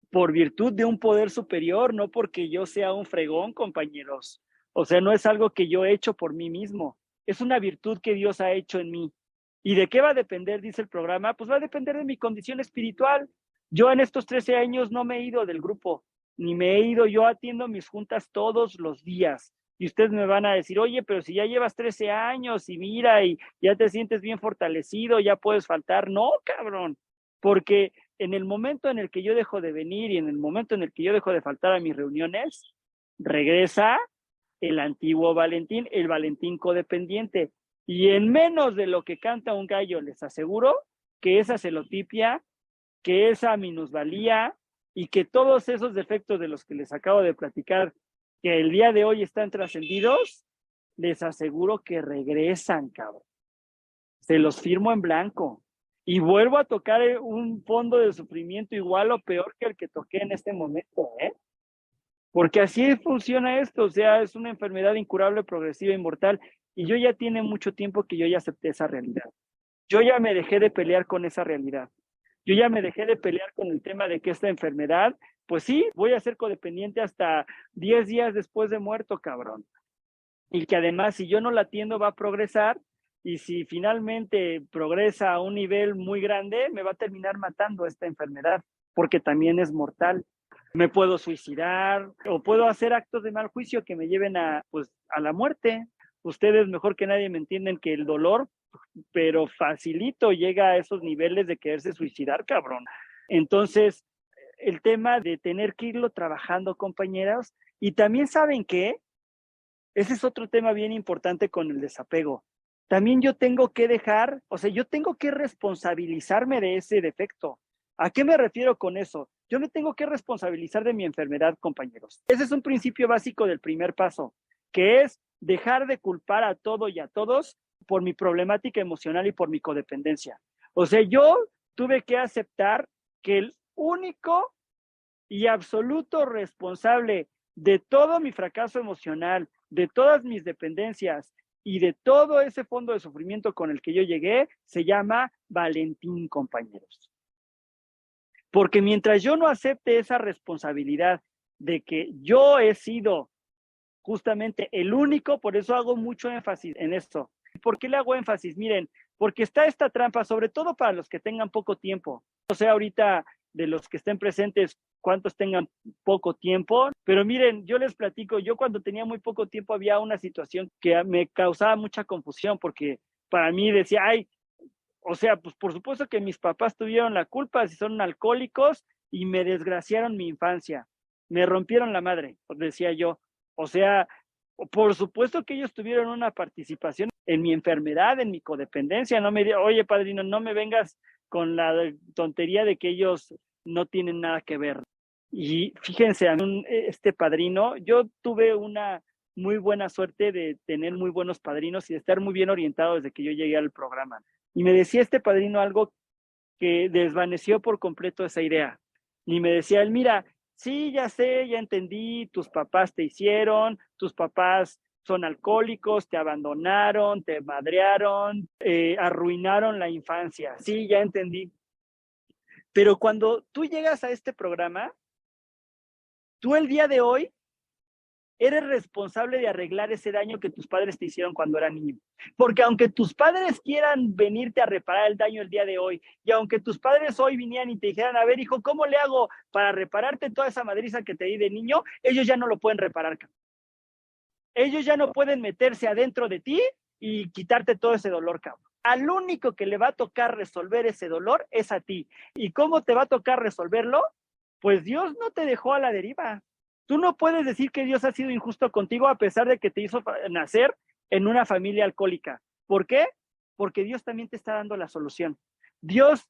por virtud de un poder superior, no porque yo sea un fregón, compañeros. O sea, no es algo que yo he hecho por mí mismo, es una virtud que Dios ha hecho en mí. ¿Y de qué va a depender, dice el programa? Pues va a depender de mi condición espiritual. Yo en estos 13 años no me he ido del grupo, ni me he ido, yo atiendo mis juntas todos los días. Y ustedes me van a decir, oye, pero si ya llevas 13 años y mira, y ya te sientes bien fortalecido, ya puedes faltar. No, cabrón, porque en el momento en el que yo dejo de venir y en el momento en el que yo dejo de faltar a mis reuniones, regresa el antiguo Valentín, el Valentín codependiente. Y en menos de lo que canta un gallo, les aseguro que esa celotipia, que esa minusvalía y que todos esos defectos de los que les acabo de platicar, que el día de hoy están trascendidos, les aseguro que regresan, cabrón. Se los firmo en blanco. Y vuelvo a tocar un fondo de sufrimiento igual o peor que el que toqué en este momento, ¿eh? Porque así funciona esto, o sea, es una enfermedad incurable, progresiva, inmortal, y yo ya tiene mucho tiempo que yo ya acepté esa realidad. Yo ya me dejé de pelear con esa realidad. Yo ya me dejé de pelear con el tema de que esta enfermedad, pues sí, voy a ser codependiente hasta 10 días después de muerto, cabrón. Y que además, si yo no la atiendo, va a progresar, y si finalmente progresa a un nivel muy grande, me va a terminar matando esta enfermedad, porque también es mortal. Me puedo suicidar o puedo hacer actos de mal juicio que me lleven a, pues, a la muerte. Ustedes mejor que nadie me entienden que el dolor, pero facilito llega a esos niveles de quererse suicidar, cabrón. Entonces, el tema de tener que irlo trabajando, compañeras, y también saben que ese es otro tema bien importante con el desapego. También yo tengo que dejar, o sea, yo tengo que responsabilizarme de ese defecto. ¿A qué me refiero con eso? Yo me tengo que responsabilizar de mi enfermedad, compañeros. Ese es un principio básico del primer paso, que es dejar de culpar a todo y a todos por mi problemática emocional y por mi codependencia. O sea, yo tuve que aceptar que el único y absoluto responsable de todo mi fracaso emocional, de todas mis dependencias y de todo ese fondo de sufrimiento con el que yo llegué, se llama Valentín, compañeros. Porque mientras yo no acepte esa responsabilidad de que yo he sido justamente el único, por eso hago mucho énfasis en esto. ¿Por qué le hago énfasis? Miren, porque está esta trampa, sobre todo para los que tengan poco tiempo. No sé ahorita de los que estén presentes cuántos tengan poco tiempo, pero miren, yo les platico, yo cuando tenía muy poco tiempo había una situación que me causaba mucha confusión porque para mí decía, ay, o sea, pues por supuesto que mis papás tuvieron la culpa si son alcohólicos y me desgraciaron mi infancia, me rompieron la madre, decía yo. O sea, por supuesto que ellos tuvieron una participación en mi enfermedad, en mi codependencia. No me digas, oye, padrino, no me vengas con la tontería de que ellos no tienen nada que ver. Y fíjense, este padrino, yo tuve una muy buena suerte de tener muy buenos padrinos y de estar muy bien orientado desde que yo llegué al programa. Y me decía este padrino algo que desvaneció por completo esa idea. Y me decía él, mira, sí, ya sé, ya entendí, tus papás te hicieron, tus papás son alcohólicos, te abandonaron, te madrearon, arruinaron la infancia. Sí, ya entendí. Pero cuando tú llegas a este programa, tú el día de hoy eres responsable de arreglar ese daño que tus padres te hicieron cuando eran niño. Porque aunque tus padres quieran venirte a reparar el daño el día de hoy, y aunque tus padres hoy vinieran y te dijeran, a ver, hijo, ¿cómo le hago para repararte toda esa madriza que te di de niño? Ellos ya no lo pueden reparar. Ellos ya no pueden meterse adentro de ti y quitarte todo ese dolor, cabrón. Al único que le va a tocar resolver ese dolor es a ti. ¿Y cómo te va a tocar resolverlo? Pues Dios no te dejó a la deriva. Tú no puedes decir que Dios ha sido injusto contigo a pesar de que te hizo nacer en una familia alcohólica. ¿Por qué? Porque Dios también te está dando la solución. Dios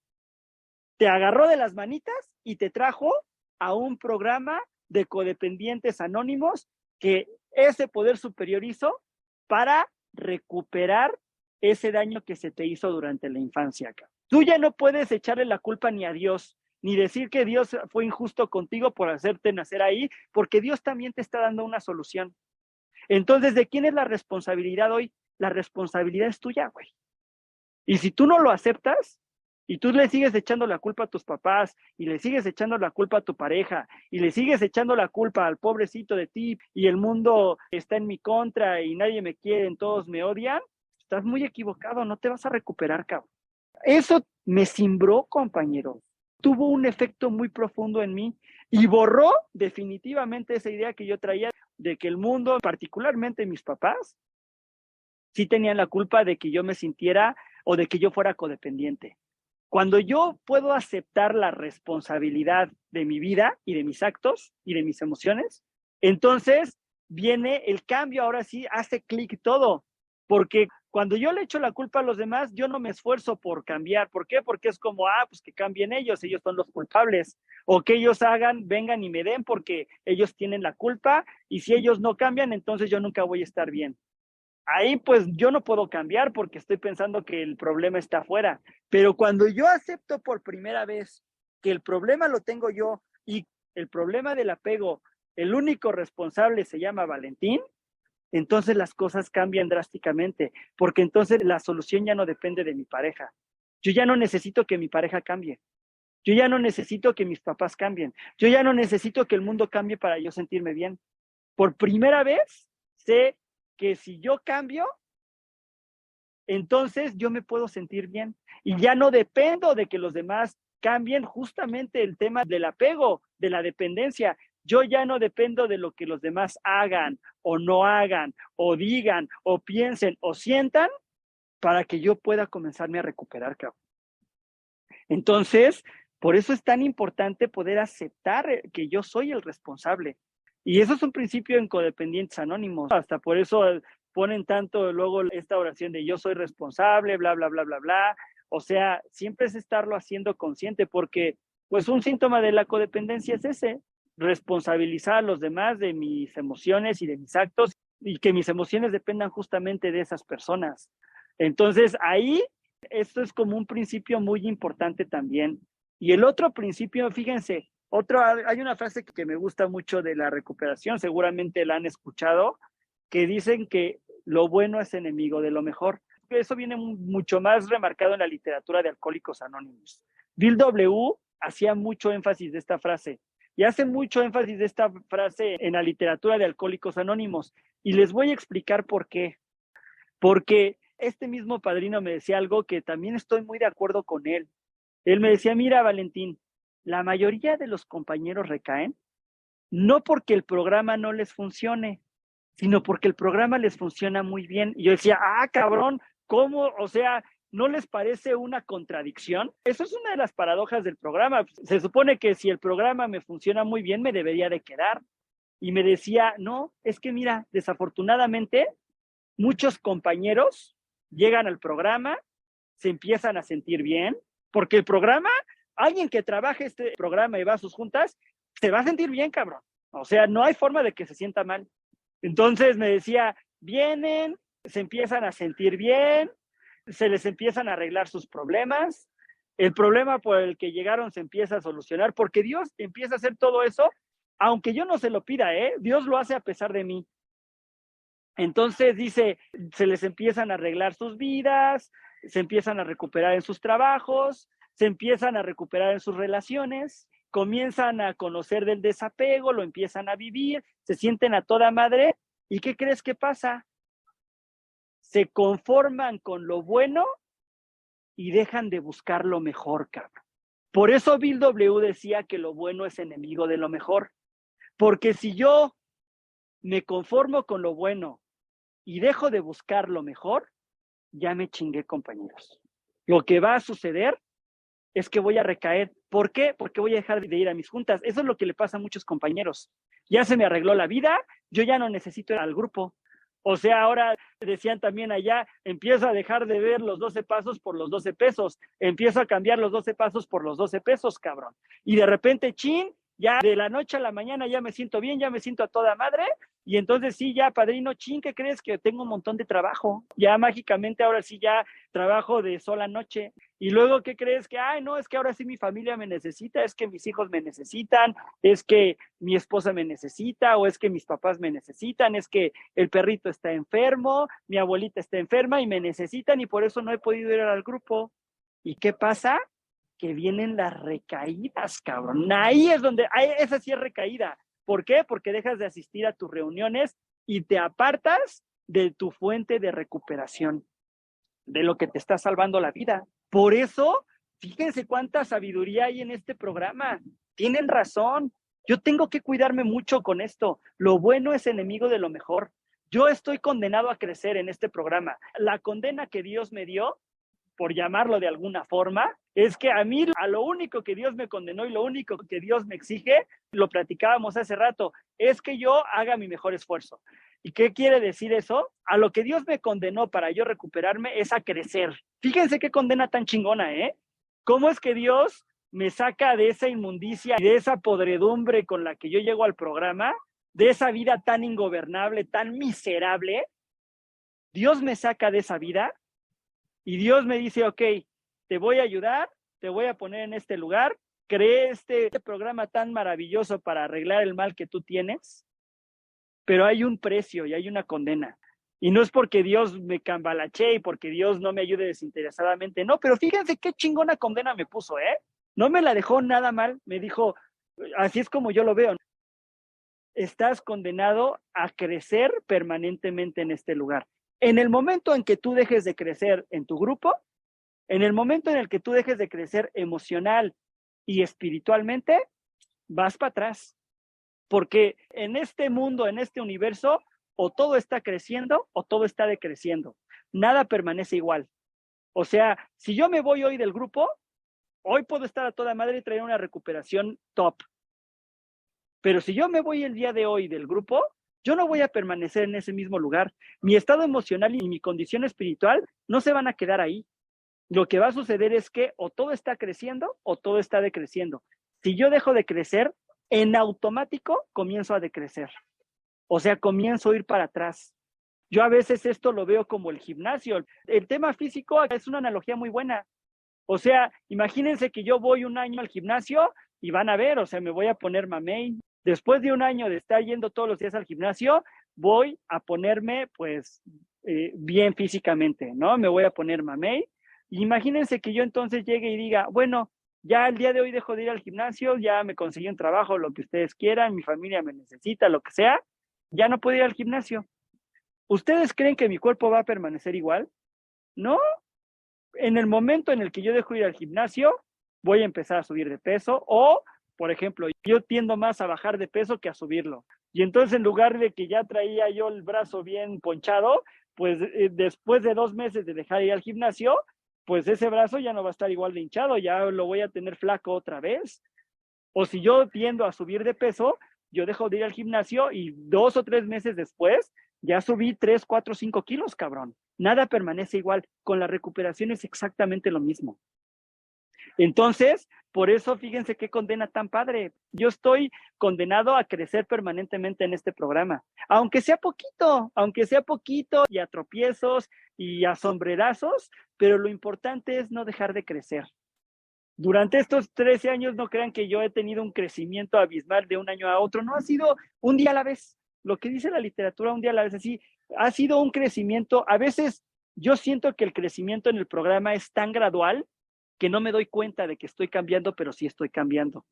te agarró de las manitas y te trajo a un programa de codependientes anónimos que ese poder superior hizo para recuperar ese daño que se te hizo durante la infancia. Tú ya no puedes echarle la culpa ni a Dios, ni decir que Dios fue injusto contigo por hacerte nacer ahí, porque Dios también te está dando una solución. Entonces, ¿de quién es la responsabilidad hoy? La responsabilidad es tuya, güey. Y si tú no lo aceptas, y tú le sigues echando la culpa a tus papás, y le sigues echando la culpa a tu pareja, y le sigues echando la culpa al pobrecito de ti, y el mundo está en mi contra, y nadie me quiere, todos me odian, estás muy equivocado, no te vas a recuperar, cabrón. Eso me cimbró, compañero. Tuvo un efecto muy profundo en mí y borró definitivamente esa idea que yo traía de que el mundo, particularmente mis papás, sí tenían la culpa de que yo me sintiera o de que yo fuera codependiente. Cuando yo puedo aceptar la responsabilidad de mi vida y de mis actos y de mis emociones, entonces viene el cambio, ahora sí hace clic todo, porque cuando yo le echo la culpa a los demás, yo no me esfuerzo por cambiar. ¿Por qué? Porque es como, pues que cambien ellos son los culpables, o que ellos hagan, vengan y me den porque ellos tienen la culpa, y si ellos no cambian, entonces yo nunca voy a estar bien. Ahí pues yo no puedo cambiar porque estoy pensando que el problema está afuera. Pero cuando yo acepto por primera vez que el problema lo tengo yo y el problema del apego, el único responsable se llama Valentín, entonces las cosas cambian drásticamente, porque entonces la solución ya no depende de mi pareja. Yo ya no necesito que mi pareja cambie. Yo ya no necesito que mis papás cambien. Yo ya no necesito que el mundo cambie para yo sentirme bien. Por primera vez sé que si yo cambio, entonces yo me puedo sentir bien y ya no dependo de que los demás cambien. Justamente el tema del apego, de la dependencia. Yo ya no dependo de lo que los demás hagan o no hagan o digan o piensen o sientan para que yo pueda comenzarme a recuperar, cabrón. Entonces, por eso es tan importante poder aceptar que yo soy el responsable. Y eso es un principio en Codependientes Anónimos. Hasta por eso ponen tanto luego esta oración de yo soy responsable, bla, bla, bla, bla, bla. O sea, siempre es estarlo haciendo consciente, porque pues un síntoma de la codependencia es ese, responsabilizar a los demás de mis emociones y de mis actos, y que mis emociones dependan justamente de esas personas. Entonces ahí, esto es como un principio muy importante también. Y el otro principio, fíjense, hay una frase que me gusta mucho de la recuperación, seguramente la han escuchado, que dicen que lo bueno es enemigo de lo mejor. Eso viene mucho más remarcado en la literatura de Alcohólicos Anónimos. Bill W. hacía mucho énfasis de esta frase, y hace mucho énfasis de esta frase en la literatura de Alcohólicos Anónimos. Y les voy a explicar por qué. Porque este mismo padrino me decía algo que también estoy muy de acuerdo con él. Él me decía, mira, Valentín, la mayoría de los compañeros recaen no porque el programa no les funcione, sino porque el programa les funciona muy bien. Y yo decía, cabrón, ¿cómo? O sea, ¿no les parece una contradicción? Eso es una de las paradojas del programa. Se supone que si el programa me funciona muy bien, me debería de quedar. Y me decía, no, es que mira, desafortunadamente, muchos compañeros llegan al programa, se empiezan a sentir bien, porque el programa, alguien que trabaje este programa y va a sus juntas, se va a sentir bien, cabrón. O sea, no hay forma de que se sienta mal. Entonces me decía, vienen, se empiezan a sentir bien, se les empiezan a arreglar sus problemas, el problema por el que llegaron se empieza a solucionar, porque Dios empieza a hacer todo eso, aunque yo no se lo pida, Dios lo hace a pesar de mí. Entonces dice, se les empiezan a arreglar sus vidas, se empiezan a recuperar en sus trabajos, se empiezan a recuperar en sus relaciones, comienzan a conocer del desapego, lo empiezan a vivir, se sienten a toda madre. ¿Y qué crees que pasa? Se conforman con lo bueno y dejan de buscar lo mejor, cabrón. Por eso Bill W. decía que lo bueno es enemigo de lo mejor. Porque si yo me conformo con lo bueno y dejo de buscar lo mejor, ya me chingué, compañeros. Lo que va a suceder es que voy a recaer. ¿Por qué? Porque voy a dejar de ir a mis juntas. Eso es lo que le pasa a muchos compañeros. ya se me arregló la vida, yo ya no necesito ir al grupo. O sea, ahora decían también allá, empiezo a dejar de ver los 12 pasos por los 12 pesos, empiezo a cambiar los 12 pasos por los 12 pesos, cabrón. Y de repente, chin, ya de la noche a la mañana ya me siento bien, ya me siento a toda madre, y entonces sí, ya, padrino, chin, ¿qué crees? Que tengo un montón de trabajo. Ya mágicamente ahora sí ya trabajo de sol a noche. Y luego, ¿qué crees? Que, ay, no, es que ahora sí mi familia me necesita, es que mis hijos me necesitan, es que mi esposa me necesita, o es que mis papás me necesitan, es que el perrito está enfermo, mi abuelita está enferma y me necesitan y por eso no he podido ir al grupo. ¿Y qué pasa? Que vienen las recaídas, cabrón. Ahí es donde, esa sí es recaída. ¿Por qué? Porque dejas de asistir a tus reuniones y te apartas de tu fuente de recuperación, de lo que te está salvando la vida. Por eso, fíjense cuánta sabiduría hay en este programa. Tienen razón. Yo tengo que cuidarme mucho con esto. Lo bueno es enemigo de lo mejor. Yo estoy condenado a crecer en este programa. La condena que Dios me dio, por llamarlo de alguna forma, es que a mí, a lo único que Dios me condenó y lo único que Dios me exige, lo platicábamos hace rato, es que yo haga mi mejor esfuerzo. ¿Y qué quiere decir eso? A lo que Dios me condenó para yo recuperarme es a crecer. Fíjense qué condena tan chingona, ¿eh? ¿Cómo es que Dios me saca de esa inmundicia y de esa podredumbre con la que yo llego al programa, de esa vida tan ingobernable, tan miserable? Dios me saca de esa vida y Dios me dice, ok, te voy a ayudar, te voy a poner en este lugar, creé este programa tan maravilloso para arreglar el mal que tú tienes, pero hay un precio y hay una condena. Y no es porque Dios me cambalache y porque Dios no me ayude desinteresadamente, no, pero fíjense qué chingona condena me puso, ¿eh? No me la dejó nada mal, me dijo, así es como yo lo veo, estás condenado a crecer permanentemente en este lugar. En el momento en que tú dejes de crecer en tu grupo, en el momento en el que tú dejes de crecer emocional y espiritualmente, vas para atrás. Porque en este mundo, en este universo, o todo está creciendo o todo está decreciendo. Nada permanece igual. O sea, si yo me voy hoy del grupo, hoy puedo estar a toda madre y traer una recuperación top. Pero si yo me voy el día de hoy del grupo, yo no voy a permanecer en ese mismo lugar. Mi estado emocional y mi condición espiritual no se van a quedar ahí. Lo que va a suceder es que o todo está creciendo o todo está decreciendo. Si yo dejo de crecer, en automático comienzo a decrecer. O sea, comienzo a ir para atrás. Yo a veces esto lo veo como el gimnasio. El tema físico es una analogía muy buena. O sea, imagínense que yo voy un año al gimnasio y van a ver, o sea, me voy a poner mamey. Después de un año de estar yendo todos los días al gimnasio, voy a ponerme, pues, bien físicamente, ¿no? Me voy a poner mamey. Imagínense que yo entonces llegue y diga, bueno, ya el día de hoy dejo de ir al gimnasio, ya me conseguí un trabajo, lo que ustedes quieran, mi familia me necesita, lo que sea, ya no puedo ir al gimnasio. ¿Ustedes creen que mi cuerpo va a permanecer igual? No. En el momento en el que yo dejo ir al gimnasio, voy a empezar a subir de peso o, por ejemplo, yo tiendo más a bajar de peso que a subirlo. Y entonces en lugar de que ya traía yo el brazo bien ponchado, pues después de 2 meses de dejar ir al gimnasio, pues ese brazo ya no va a estar igual de hinchado, ya lo voy a tener flaco otra vez. O si yo tiendo a subir de peso, yo dejo de ir al gimnasio y 2 o 3 meses después ya subí 3, 4, 5 kilos, cabrón. Nada permanece igual. Con la recuperación es exactamente lo mismo. Entonces, por eso fíjense qué condena tan padre. Yo estoy condenado a crecer permanentemente en este programa, aunque sea poquito y a tropiezos y a sombrerazos, pero lo importante es no dejar de crecer. Durante estos 13 años no crean que yo he tenido un crecimiento abismal de un año a otro, no, ha sido un día a la vez. Lo que dice la literatura, un día a la vez, así, ha sido un crecimiento. A veces yo siento que el crecimiento en el programa es tan gradual que no me doy cuenta de que estoy cambiando, pero sí estoy cambiando.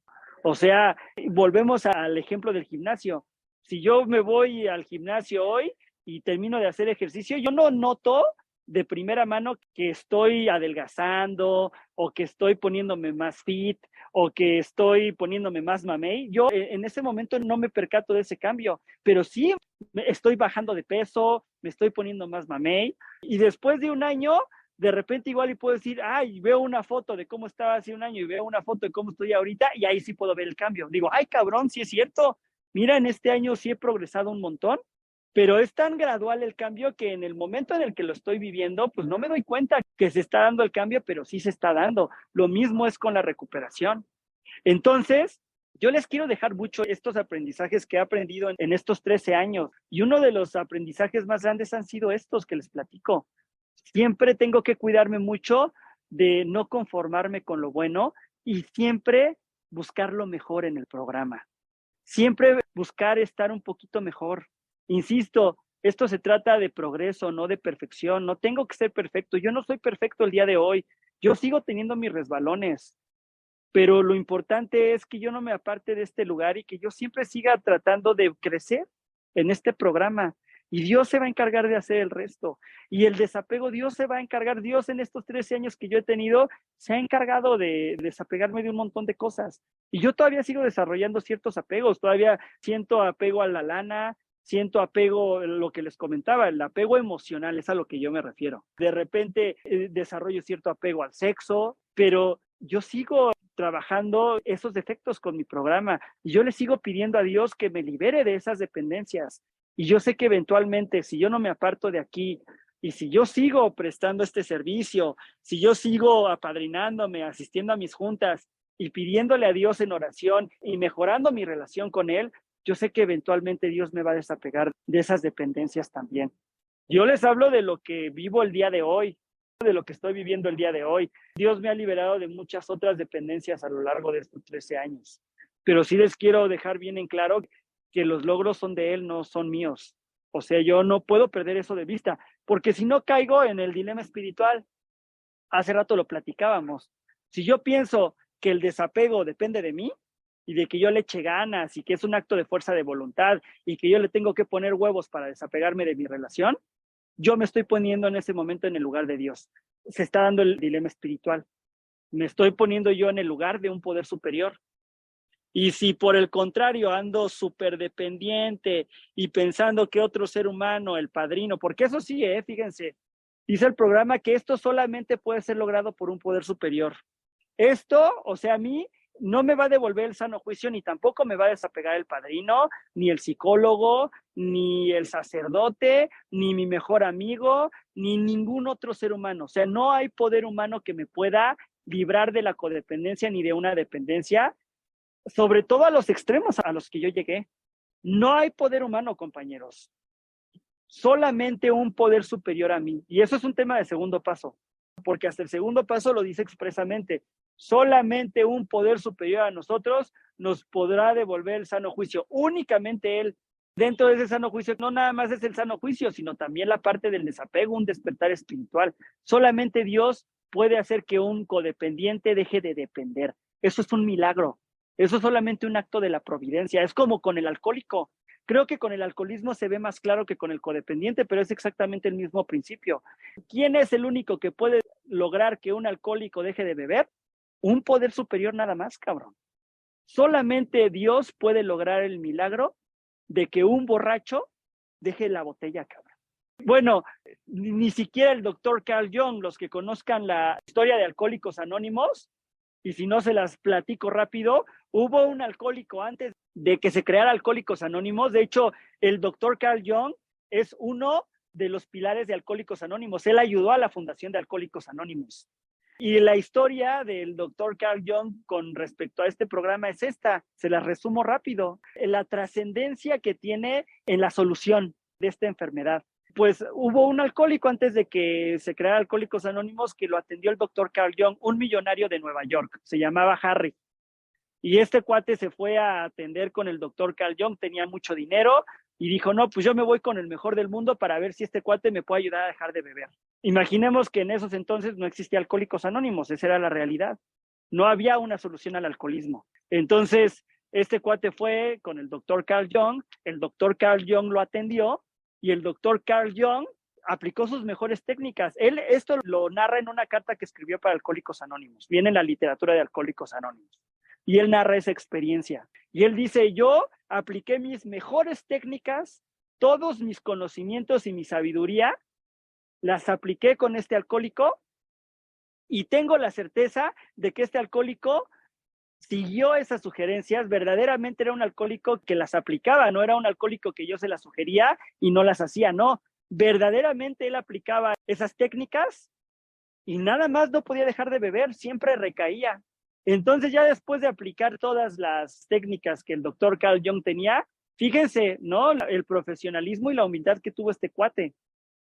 O sea, volvemos al ejemplo del gimnasio. Si yo me voy al gimnasio hoy y termino de hacer ejercicio, yo no noto de primera mano que estoy adelgazando o que estoy poniéndome más fit o que estoy poniéndome más mamey. Yo en ese momento no me percato de ese cambio, pero sí estoy bajando de peso, me estoy poniendo más mamey y después de un año, de repente igual y puedo decir, ay, veo una foto de cómo estaba hace un año y veo una foto de cómo estoy ahorita y ahí sí puedo ver el cambio. Digo, ay, cabrón, sí es cierto, Mira, en este año sí he progresado un montón, pero es tan gradual el cambio que en el momento en el que lo estoy viviendo, pues no me doy cuenta que se está dando el cambio, pero sí se está dando. Lo mismo es con la recuperación. Entonces, yo les quiero dejar mucho estos aprendizajes que he aprendido en estos 13 años. Y uno de los aprendizajes más grandes han sido estos que les platico. Siempre tengo que cuidarme mucho de no conformarme con lo bueno y siempre buscar lo mejor en el programa. Siempre buscar estar un poquito mejor. Insisto, esto se trata de progreso, no de perfección. No tengo que ser perfecto. Yo no soy perfecto el día de hoy. Yo sigo teniendo mis resbalones, pero lo importante es que yo no me aparte de este lugar y que yo siempre siga tratando de crecer en este programa. Y Dios se va a encargar de hacer el resto. Y el desapego, Dios se va a encargar. Dios en estos 13 años que yo he tenido, se ha encargado de desapegarme de un montón de cosas. Y yo todavía sigo desarrollando ciertos apegos. Todavía siento apego a la lana, siento apego, lo que les comentaba, el apego emocional, es a lo que yo me refiero. De repente desarrollo cierto apego al sexo, pero yo sigo trabajando esos defectos con mi programa y yo le sigo pidiendo a Dios que me libere de esas dependencias. Y yo sé que eventualmente, si yo no me aparto de aquí y si yo sigo prestando este servicio, si yo sigo apadrinándome, asistiendo a mis juntas y pidiéndole a Dios en oración y mejorando mi relación con Él, yo sé que eventualmente Dios me va a desapegar de esas dependencias también. Yo les hablo de lo que vivo el día de hoy, de lo que estoy viviendo el día de hoy. Dios me ha liberado de muchas otras dependencias a lo largo de estos 13 años. Pero sí les quiero dejar bien en claro que los logros son de Él, no son míos. O sea, yo no puedo perder eso de vista, porque si no caigo en el dilema espiritual. Hace rato lo platicábamos. Si yo pienso que el desapego depende de mí y de que yo le eche ganas y que es un acto de fuerza de voluntad y que yo le tengo que poner huevos para desapegarme de mi relación, yo me estoy poniendo en ese momento en el lugar de Dios. Se está dando el dilema espiritual. Me estoy poniendo yo en el lugar de un poder superior. Y si por el contrario ando súper dependiente y pensando que otro ser humano, el padrino, porque eso sí, fíjense, dice el programa que esto solamente puede ser logrado por un poder superior. Esto, o sea, a mí no me va a devolver el sano juicio, ni tampoco me va a desapegar el padrino, ni el psicólogo, ni el sacerdote, ni mi mejor amigo, ni ningún otro ser humano. O sea, no hay poder humano que me pueda librar de la codependencia ni de una dependencia, sobre todo a los extremos a los que yo llegué. No hay poder humano, compañeros. Solamente un poder superior a mí. Y eso es un tema de segundo paso, porque hasta el segundo paso lo dice expresamente. Solamente un poder superior a nosotros nos podrá devolver el sano juicio. Únicamente Él. Dentro de ese sano juicio, no nada más es el sano juicio, sino también la parte del desapego, un despertar espiritual. Solamente Dios puede hacer que un codependiente deje de depender. Eso es un milagro. Eso es solamente un acto de la providencia. Es como con el alcohólico. Creo que con el alcoholismo se ve más claro que con el codependiente, pero es exactamente el mismo principio. ¿Quién es el único que puede lograr que un alcohólico deje de beber? Un poder superior nada más, cabrón. Solamente Dios puede lograr el milagro de que un borracho deje la botella, cabrón. Bueno, ni siquiera el doctor Carl Jung, los que conozcan la historia de Alcohólicos Anónimos, y si no se las platico rápido, hubo un alcohólico antes de que se creara Alcohólicos Anónimos. De hecho, el doctor Carl Jung es uno de los pilares de Alcohólicos Anónimos. Él ayudó a la fundación de Alcohólicos Anónimos. Y la historia del doctor Carl Jung con respecto a este programa es esta, se la resumo rápido, la trascendencia que tiene en la solución de esta enfermedad. Pues hubo un alcohólico antes de que se creara Alcohólicos Anónimos que lo atendió el doctor Carl Jung, un millonario de Nueva York, se llamaba Harry. Y este cuate se fue a atender con el doctor Carl Jung, tenía mucho dinero y dijo, no, pues yo me voy con el mejor del mundo para ver si este cuate me puede ayudar a dejar de beber. Imaginemos que en esos entonces no existía Alcohólicos Anónimos, esa era la realidad. No había una solución al alcoholismo. Entonces, este cuate fue con el doctor Carl Jung, el doctor Carl Jung lo atendió y el doctor Carl Jung aplicó sus mejores técnicas. Él esto lo narra en una carta que escribió para Alcohólicos Anónimos, viene en la literatura de Alcohólicos Anónimos. Y él narra esa experiencia. Y él dice, yo apliqué mis mejores técnicas, todos mis conocimientos y mi sabiduría, las apliqué con este alcohólico y tengo la certeza de que este alcohólico siguió esas sugerencias, verdaderamente era un alcohólico que las aplicaba, no era un alcohólico que yo se las sugería y no las hacía, no, verdaderamente él aplicaba esas técnicas y nada más no podía dejar de beber, siempre recaía. Entonces ya después de aplicar todas las técnicas que el doctor Carl Jung tenía, fíjense, ¿no? El profesionalismo y la humildad que tuvo este cuate.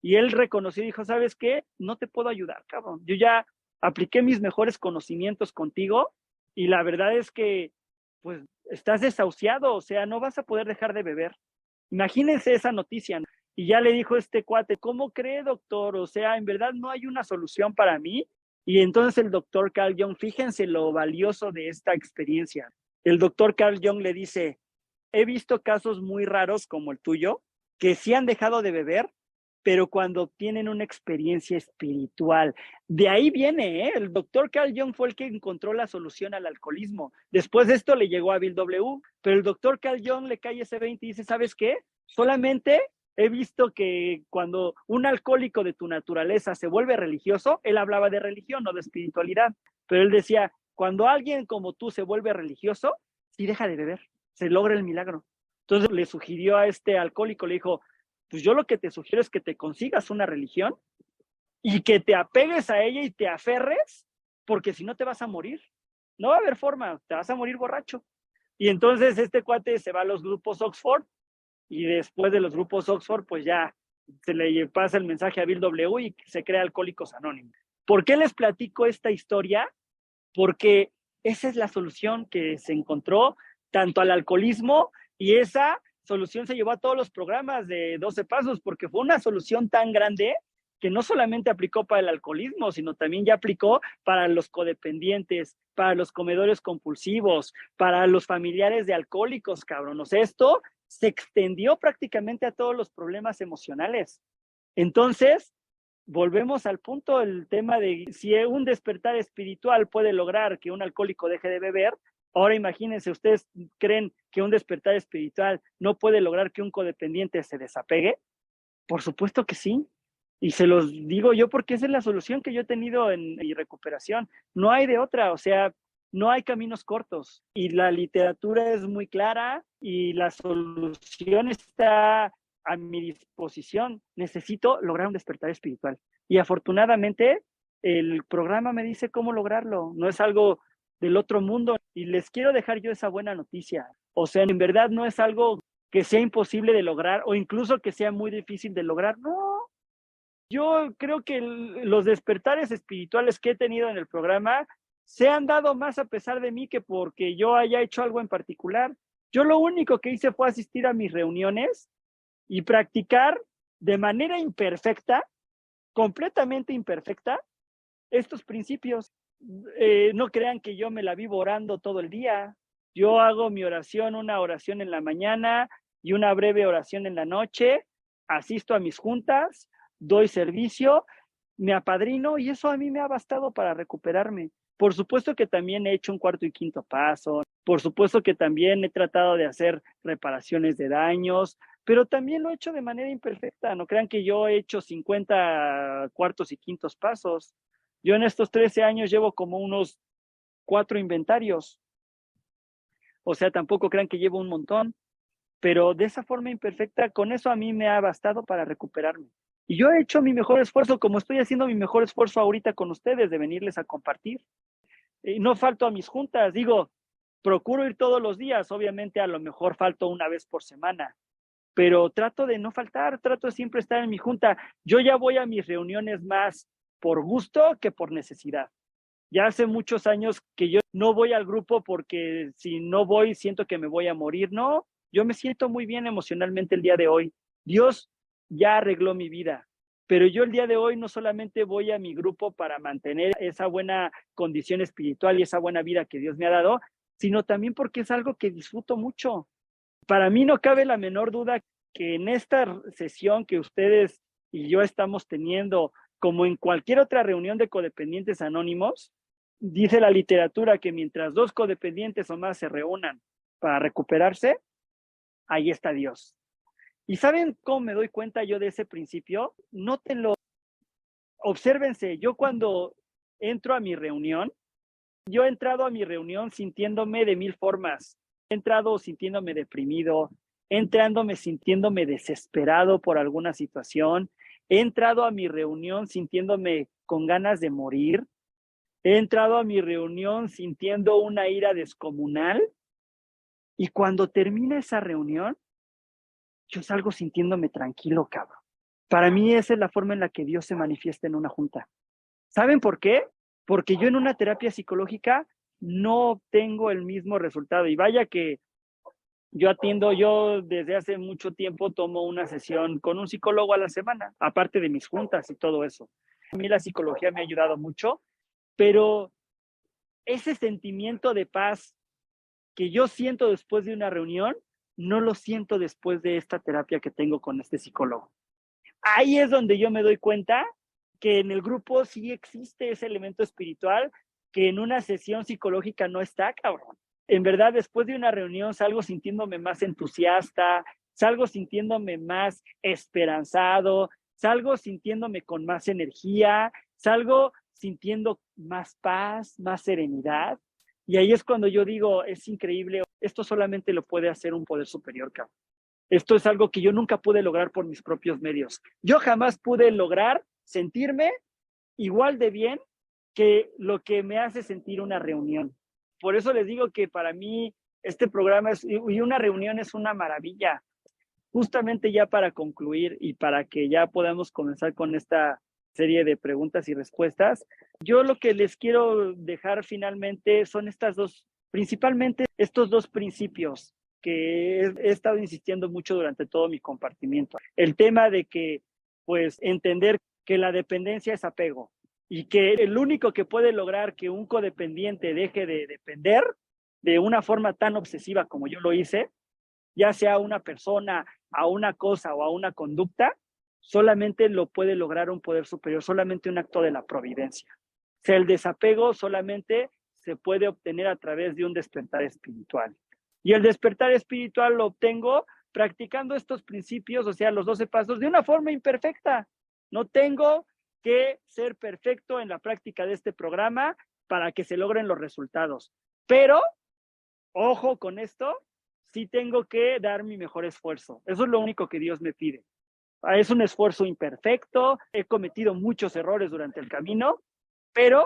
Y él reconoció y dijo, ¿sabes qué? No te puedo ayudar, cabrón. Yo ya apliqué mis mejores conocimientos contigo y la verdad es que, pues, estás desahuciado, o sea, no vas a poder dejar de beber. Imagínense esa noticia, ¿no? Y ya le dijo este cuate, ¿cómo cree, doctor? O sea, en verdad no hay una solución para mí. Y entonces el doctor Carl Jung, fíjense lo valioso de esta experiencia. El doctor Carl Jung le dice, he visto casos muy raros como el tuyo, que sí han dejado de beber, pero cuando tienen una experiencia espiritual. De ahí viene, ¿eh? El doctor Carl Jung fue el que encontró la solución al alcoholismo. Después de esto le llegó a Bill W., pero el doctor Carl Jung le cae ese 20 y dice, ¿sabes qué? Solamente he visto que cuando un alcohólico de tu naturaleza se vuelve religioso, él hablaba de religión, no de espiritualidad, pero él decía, cuando alguien como tú se vuelve religioso, sí deja de beber, se logra el milagro. Entonces le sugirió a este alcohólico, le dijo, pues yo lo que te sugiero es que te consigas una religión y que te apegues a ella y te aferres, porque si no te vas a morir. No va a haber forma, te vas a morir borracho. Y entonces este cuate se va a los grupos Oxford y después de los grupos Oxford, pues ya se le pasa el mensaje a Bill W. y se crea Alcohólicos Anónimos. ¿Por qué les platico esta historia? Porque esa es la solución que se encontró tanto al alcoholismo y esa solución se llevó a todos los programas de 12 pasos porque fue una solución tan grande que no solamente aplicó para el alcoholismo, sino también ya aplicó para los codependientes, para los comedores compulsivos, para los familiares de alcohólicos, cabrón. O sea, esto se extendió prácticamente a todos los problemas emocionales. Entonces, volvemos al punto, el tema de si un despertar espiritual puede lograr que un alcohólico deje de beber, ahora imagínense, ¿ustedes creen que un despertar espiritual no puede lograr que un codependiente se desapegue? Por supuesto que sí. Y se los digo yo porque esa es la solución que yo he tenido en mi recuperación. No hay de otra, o sea, no hay caminos cortos. Y la literatura es muy clara y la solución está a mi disposición. Necesito lograr un despertar espiritual. Y afortunadamente el programa me dice cómo lograrlo. No es algo del otro mundo. Y les quiero dejar yo esa buena noticia. O sea, en verdad no es algo que sea imposible de lograr o incluso que sea muy difícil de lograr. No, yo creo que los despertares espirituales que he tenido en el programa se han dado más a pesar de mí que porque yo haya hecho algo en particular. Yo lo único que hice fue asistir a mis reuniones y practicar de manera imperfecta, completamente imperfecta, estos principios. No crean que yo me la vivo orando todo el día. Yo hago mi oración, una oración en la mañana y una breve oración en la noche, asisto a mis juntas, doy servicio, me apadrino y eso a mí me ha bastado para recuperarme. Por supuesto que también he hecho un cuarto y quinto paso, por supuesto que también he tratado de hacer reparaciones de daños, pero también lo he hecho de manera imperfecta. No crean que yo he hecho 50 cuartos y quintos pasos. Yo en estos 13 años llevo como unos 4 inventarios. O sea, tampoco crean que llevo un montón, pero de esa forma imperfecta, con eso a mí me ha bastado para recuperarme. Y yo he hecho mi mejor esfuerzo, como estoy haciendo mi mejor esfuerzo ahorita con ustedes, de venirles a compartir. Y no falto a mis juntas, digo, procuro ir todos los días, obviamente a lo mejor falto una vez por semana, pero trato de no faltar, trato de siempre estar en mi junta. Yo ya voy a mis reuniones más por gusto que por necesidad. Ya hace muchos años que yo no voy al grupo porque si no voy siento que me voy a morir. No, yo me siento muy bien emocionalmente el día de hoy. Dios ya arregló mi vida, pero yo el día de hoy no solamente voy a mi grupo para mantener esa buena condición espiritual y esa buena vida que Dios me ha dado, sino también porque es algo que disfruto mucho. Para mí no cabe la menor duda que en esta sesión que ustedes y yo estamos teniendo, como en cualquier otra reunión de codependientes anónimos, dice la literatura que mientras 2 codependientes o más se reúnan para recuperarse, ahí está Dios. ¿Y saben cómo me doy cuenta yo de ese principio? Nótenlo, obsérvense, yo cuando entro a mi reunión, Yo he entrado a mi reunión sintiéndome de mil formas. He entrado sintiéndome deprimido, sintiéndome desesperado por alguna situación. He entrado a mi reunión sintiéndome con ganas de morir. He entrado a mi reunión sintiendo una ira descomunal. Y cuando termina esa reunión, yo salgo sintiéndome tranquilo, cabrón. Para mí esa es la forma en la que Dios se manifiesta en una junta. ¿Saben por qué? Porque yo en una terapia psicológica no obtengo el mismo resultado. Y vaya que yo desde hace mucho tiempo tomo una sesión con un psicólogo a la semana, aparte de mis juntas y todo eso. A mí la psicología me ha ayudado mucho, pero ese sentimiento de paz que yo siento después de una reunión, no lo siento después de esta terapia que tengo con este psicólogo. Ahí es donde yo me doy cuenta que en el grupo sí existe ese elemento espiritual que en una sesión psicológica no está, cabrón. En verdad, después de una reunión salgo sintiéndome más entusiasta, salgo sintiéndome más esperanzado, salgo sintiéndome con más energía, salgo sintiendo más paz, más serenidad. Y ahí es cuando yo digo, es increíble, esto solamente lo puede hacer un poder superior, cabrón. Esto es algo que yo nunca pude lograr por mis propios medios. Yo jamás pude lograr sentirme igual de bien que lo que me hace sentir una reunión. Por eso les digo que para mí este programa y una reunión es una maravilla. Justamente ya para concluir y para que ya podamos comenzar con esta serie de preguntas y respuestas, yo lo que les quiero dejar finalmente son principalmente estos dos principios que he estado insistiendo mucho durante todo mi compartimiento. El tema de que, pues, entender que la dependencia es apego y que el único que puede lograr que un codependiente deje de depender de una forma tan obsesiva como yo lo hice, ya sea a una persona, a una cosa o a una conducta, solamente lo puede lograr un poder superior, solamente un acto de la providencia. O sea, el desapego solamente se puede obtener a través de un despertar espiritual. Y el despertar espiritual lo obtengo practicando estos principios, o sea, los 12 pasos, de una forma imperfecta. No tengo que ser perfecto en la práctica de este programa para que se logren los resultados. Pero, ojo con esto, sí tengo que dar mi mejor esfuerzo. Eso es lo único que Dios me pide. Es un esfuerzo imperfecto, he cometido muchos errores durante el camino, pero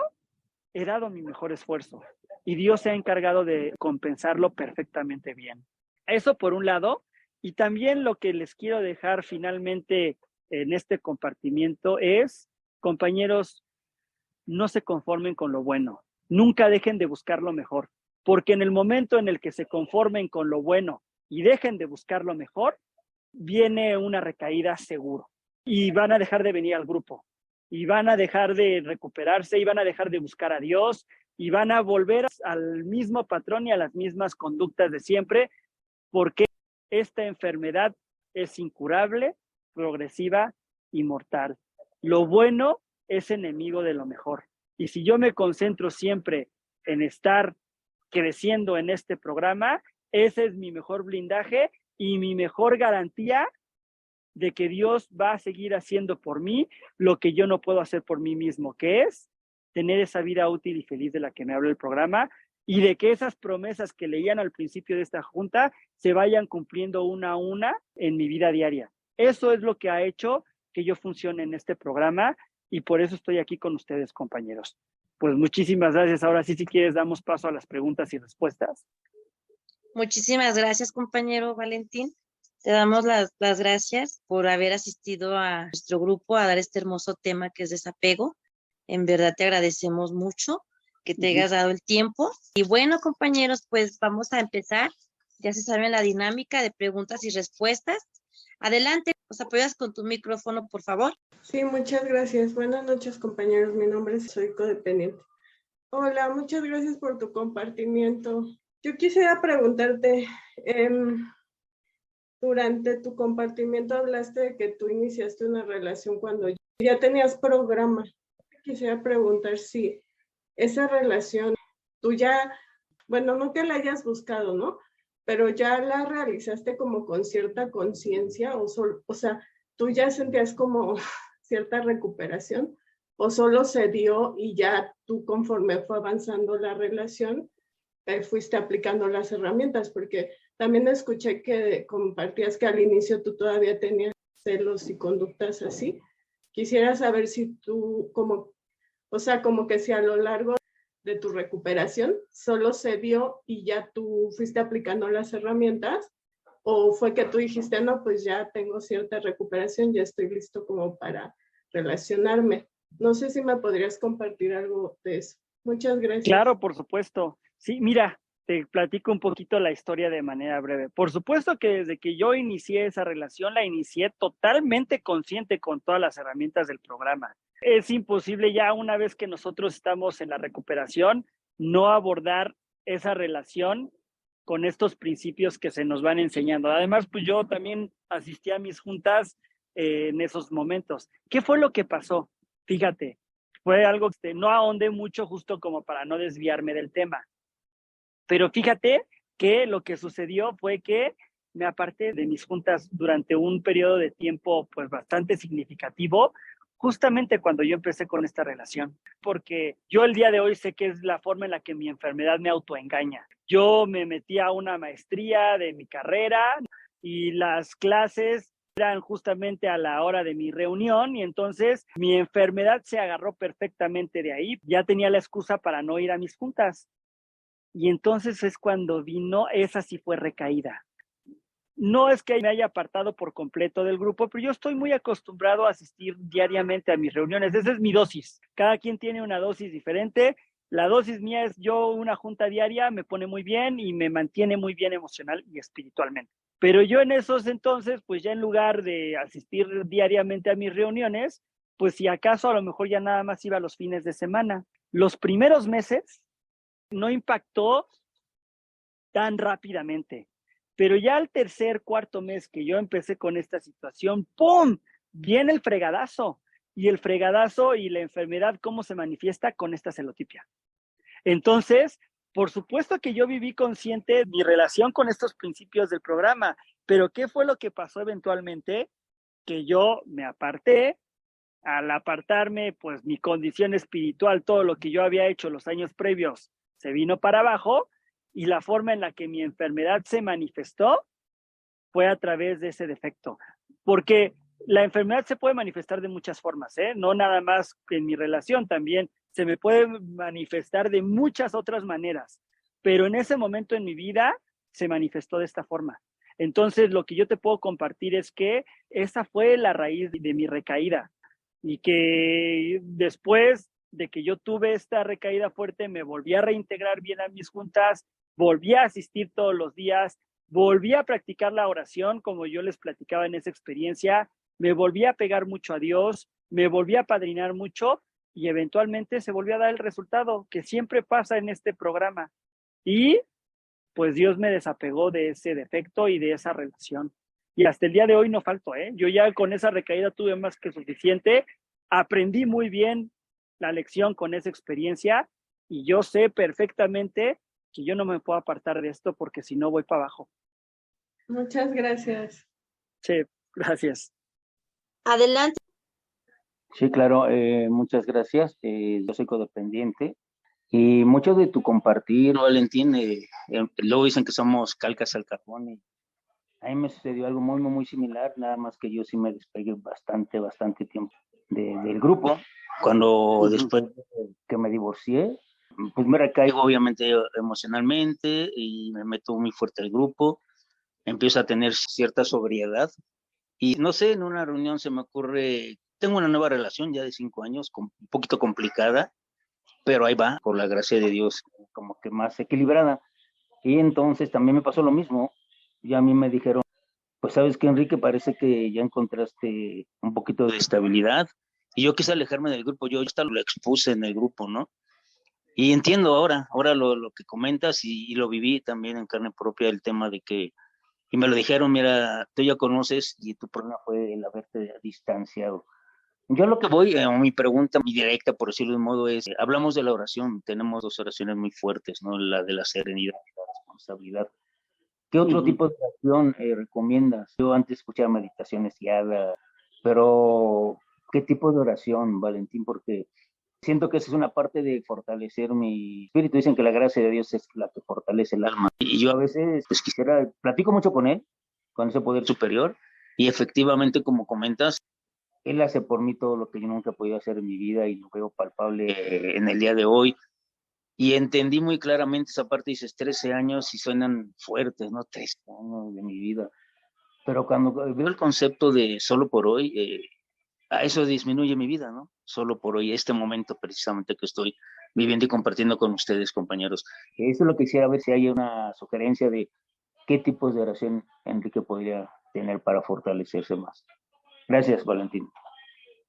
he dado mi mejor esfuerzo y Dios se ha encargado de compensarlo perfectamente bien. Eso por un lado, y también lo que les quiero dejar finalmente en este compartimiento es, compañeros, no se conformen con lo bueno, nunca dejen de buscar lo mejor, porque en el momento en el que se conformen con lo bueno y dejen de buscar lo mejor, viene una recaída seguro y van a dejar de venir al grupo y van a dejar de recuperarse y van a dejar de buscar a Dios y van a volver al mismo patrón y a las mismas conductas de siempre, porque esta enfermedad es incurable, progresiva y mortal. Lo bueno es enemigo de lo mejor. Y si yo me concentro siempre en estar creciendo en este programa, ese es mi mejor blindaje y mi mejor garantía de que Dios va a seguir haciendo por mí lo que yo no puedo hacer por mí mismo, que es tener esa vida útil y feliz de la que me habló el programa y de que esas promesas que leían al principio de esta junta se vayan cumpliendo una a una en mi vida diaria. Eso es lo que ha hecho que yo funcione en este programa y por eso estoy aquí con ustedes, compañeros. Pues muchísimas gracias. Ahora sí, si quieres, damos paso a las preguntas y respuestas. Muchísimas gracias, compañero Valentín. Te damos las gracias por haber asistido a nuestro grupo a dar este hermoso tema que es desapego. En verdad te agradecemos mucho que te hayas dado el tiempo. Y bueno, compañeros, pues vamos a empezar. Ya se saben la dinámica de preguntas y respuestas. Adelante, ¿nos apoyas con tu micrófono, por favor? Sí, muchas gracias. Buenas noches, compañeros. Mi nombre es Soy Codependiente. Hola, muchas gracias por tu compartimiento. Yo quisiera preguntarte, durante tu compartimiento hablaste de que tú iniciaste una relación cuando ya tenías programa. Quisiera preguntar si esa relación tú ya, bueno, no que la hayas buscado, ¿no? Pero ya la realizaste como con cierta conciencia o sea, tú ya sentías como cierta recuperación o solo se dio y ya tú conforme fue avanzando la relación, fuiste aplicando las herramientas, porque también escuché que compartías que al inicio tú todavía tenías celos y conductas así. Quisiera saber si tú, como que si a lo largo de tu recuperación solo se dio y ya tú fuiste aplicando las herramientas, o fue que tú dijiste, no, pues ya tengo cierta recuperación, ya estoy listo como para relacionarme. No sé si me podrías compartir algo de eso. Muchas gracias. Claro, por supuesto. Sí, mira, te platico un poquito la historia de manera breve. Por supuesto que desde que yo inicié esa relación, la inicié totalmente consciente con todas las herramientas del programa. Es imposible ya una vez que nosotros estamos en la recuperación, no abordar esa relación con estos principios que se nos van enseñando. Además, pues yo también asistí a mis juntas en esos momentos. ¿Qué fue lo que pasó? Fíjate, fue algo que no ahondé mucho justo como para no desviarme del tema. Pero fíjate que lo que sucedió fue que me aparté de mis juntas durante un periodo de tiempo pues bastante significativo, justamente cuando yo empecé con esta relación, porque yo el día de hoy sé que es la forma en la que mi enfermedad me autoengaña. Yo me metí a una maestría de mi carrera y las clases eran justamente a la hora de mi reunión y entonces mi enfermedad se agarró perfectamente de ahí. Ya tenía la excusa para no ir a mis juntas. Y entonces es cuando vino, esa sí fue recaída. No es que me haya apartado por completo del grupo, pero yo estoy muy acostumbrado a asistir diariamente a mis reuniones. Esa es mi dosis. Cada quien tiene una dosis diferente. La dosis mía es yo una junta diaria, me pone muy bien y me mantiene muy bien emocional y espiritualmente. Pero yo en esos entonces, pues ya en lugar de asistir diariamente a mis reuniones, pues si acaso a lo mejor ya nada más iba los fines de semana. Los primeros meses no impactó tan rápidamente. Pero ya al tercer, cuarto mes que yo empecé con esta situación, ¡pum! Viene el fregadazo. Y el fregadazo y la enfermedad, ¿cómo se manifiesta? Con esta celotipia. Entonces, por supuesto que yo viví consciente de mi relación con estos principios del programa, pero ¿qué fue lo que pasó eventualmente? Que yo me aparté. Al apartarme, pues mi condición espiritual, todo lo que yo había hecho los años previos, se vino para abajo y la forma en la que mi enfermedad se manifestó fue a través de ese defecto. Porque la enfermedad se puede manifestar de muchas formas, ¿eh? No nada más en mi relación, también se me puede manifestar de muchas otras maneras. Pero en ese momento en mi vida se manifestó de esta forma. Entonces, lo que yo te puedo compartir es que esa fue la raíz de mi recaída y que después de que yo tuve esta recaída fuerte, me volví a reintegrar bien a mis juntas, volví a asistir todos los días, volví a practicar la oración como yo les platicaba en esa experiencia, me volví a pegar mucho a Dios, me volví a padrinar mucho y eventualmente se volvió a dar el resultado que siempre pasa en este programa. Y pues Dios me desapegó de ese defecto y de esa relación. Y hasta el día de hoy no falto, ¿eh? Yo ya con esa recaída tuve más que suficiente, aprendí muy bien la lección con esa experiencia y yo sé perfectamente que yo no me puedo apartar de esto porque si no voy para abajo. Muchas gracias. Sí, gracias. Adelante. Sí, claro, muchas gracias. Yo soy codependiente y mucho de tu compartir, Valentín, luego dicen que somos calcas al cajón y a mí me sucedió algo muy, muy, muy similar, nada más que yo sí me despegué bastante tiempo del grupo. Cuando después que me divorcié, pues me recaigo obviamente emocionalmente y me meto muy fuerte al grupo, empiezo a tener cierta sobriedad y no sé, en una reunión se me ocurre, tengo una nueva relación ya de 5 años, un poquito complicada, pero ahí va, por la gracia de Dios, como que más equilibrada. Y entonces también me pasó lo mismo, y a mí me dijeron, pues sabes que Enrique, parece que ya encontraste un poquito de estabilidad, y yo quise alejarme del grupo, yo hasta lo expuse en el grupo, ¿no? Y entiendo ahora lo que comentas y lo viví también en carne propia, el tema de que, y me lo dijeron, mira, tú ya conoces y tu problema fue el haberte distanciado. Yo a lo que voy, mi pregunta, mi directa, por decirlo de un modo, es, hablamos de la oración, tenemos 2 oraciones muy fuertes, ¿no? La de la serenidad y la responsabilidad. ¿Qué otro tipo de oración recomiendas? Yo antes escuchaba meditaciones guiadas, pero ¿Qué tipo de oración, Valentín? Porque siento que esa es una parte de fortalecer mi espíritu. Dicen que la gracia de Dios es la que fortalece el alma. Y yo a veces, pues quisiera, platico mucho con Él, con ese poder superior, y efectivamente, como comentas, Él hace por mí todo lo que yo nunca he podido hacer en mi vida y lo veo palpable en el día de hoy. Y entendí muy claramente esa parte, dices, 13 años y suenan fuertes, ¿no? 13 años de mi vida. Pero cuando veo el concepto de solo por hoy, a eso disminuye mi vida, ¿no? Solo por hoy, este momento precisamente que estoy viviendo y compartiendo con ustedes, compañeros. Eso es lo que quisiera ver si hay una sugerencia de qué tipos de oración Enrique podría tener para fortalecerse más. Gracias, Valentín.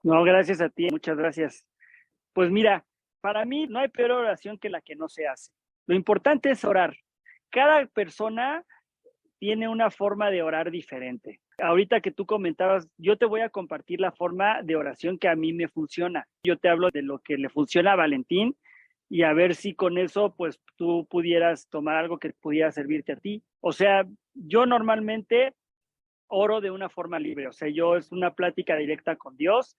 No, gracias a ti, muchas gracias. Pues mira, para mí no hay peor oración que la que no se hace. Lo importante es orar. Cada persona tiene una forma de orar diferente. Ahorita que tú comentabas, yo te voy a compartir la forma de oración que a mí me funciona. Yo te hablo de lo que le funciona a Valentín y a ver si con eso pues tú pudieras tomar algo que pudiera servirte a ti. O sea, yo normalmente oro de una forma libre, o sea, yo es una plática directa con Dios.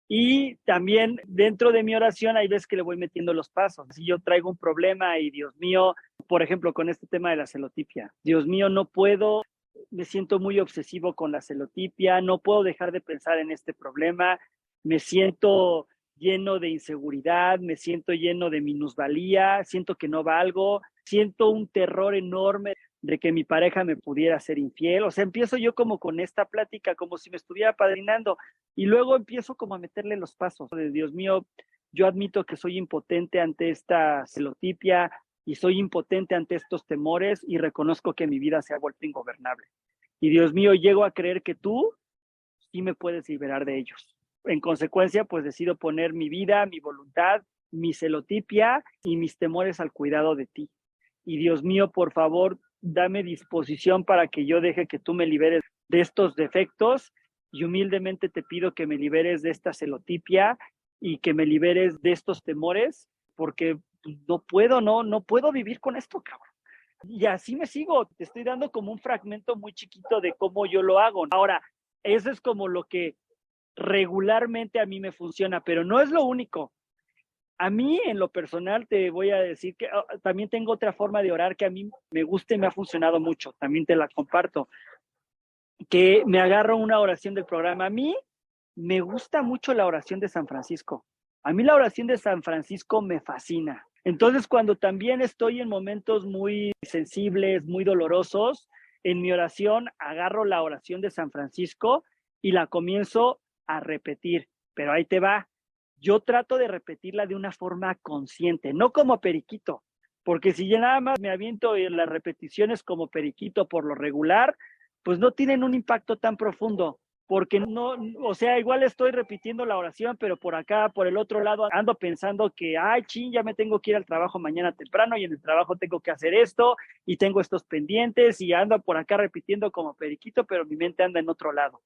Y también dentro de mi oración hay veces que le voy metiendo los pasos. Si yo traigo un problema y Dios mío, por ejemplo, con este tema de la celotipia, Dios mío, no puedo, me siento muy obsesivo con la celotipia, no puedo dejar de pensar en este problema, me siento lleno de inseguridad, me siento lleno de minusvalía, siento que no valgo, siento un terror enorme de que mi pareja me pudiera ser infiel. O sea, empiezo yo como con esta plática, como si me estuviera padrinando. Y luego empiezo como a meterle los pasos de Dios mío, yo admito que soy impotente ante esta celotipia y soy impotente ante estos temores y reconozco que mi vida se ha vuelto ingobernable. Y Dios mío, llego a creer que tú sí me puedes liberar de ellos. En consecuencia, pues decido poner mi vida, mi voluntad, mi celotipia y mis temores al cuidado de ti. Y Dios mío, por favor, dame disposición para que yo deje que tú me liberes de estos defectos y humildemente te pido que me liberes de esta celotipia y que me liberes de estos temores, porque no puedo vivir con esto, cabrón. Y así me sigo, te estoy dando como un fragmento muy chiquito de cómo yo lo hago. Ahora, eso es como lo que regularmente a mí me funciona, pero no es lo único. A mí, en lo personal, te voy a decir que también tengo otra forma de orar que a mí me gusta y me ha funcionado mucho. También te la comparto. Que me agarro una oración del programa. A mí me gusta mucho la oración de San Francisco. A mí la oración de San Francisco me fascina. Entonces, cuando también estoy en momentos muy sensibles, muy dolorosos, en mi oración agarro la oración de San Francisco y la comienzo a repetir. Pero ahí te va. Yo trato de repetirla de una forma consciente, no como periquito, porque si ya nada más me aviento en las repeticiones como periquito por lo regular, pues no tienen un impacto tan profundo, porque no, o sea, igual estoy repitiendo la oración, pero por acá, por el otro lado, ando pensando que, ay, ching, ya me tengo que ir al trabajo mañana temprano y en el trabajo tengo que hacer esto y tengo estos pendientes y ando por acá repitiendo como periquito, pero mi mente anda en otro lado.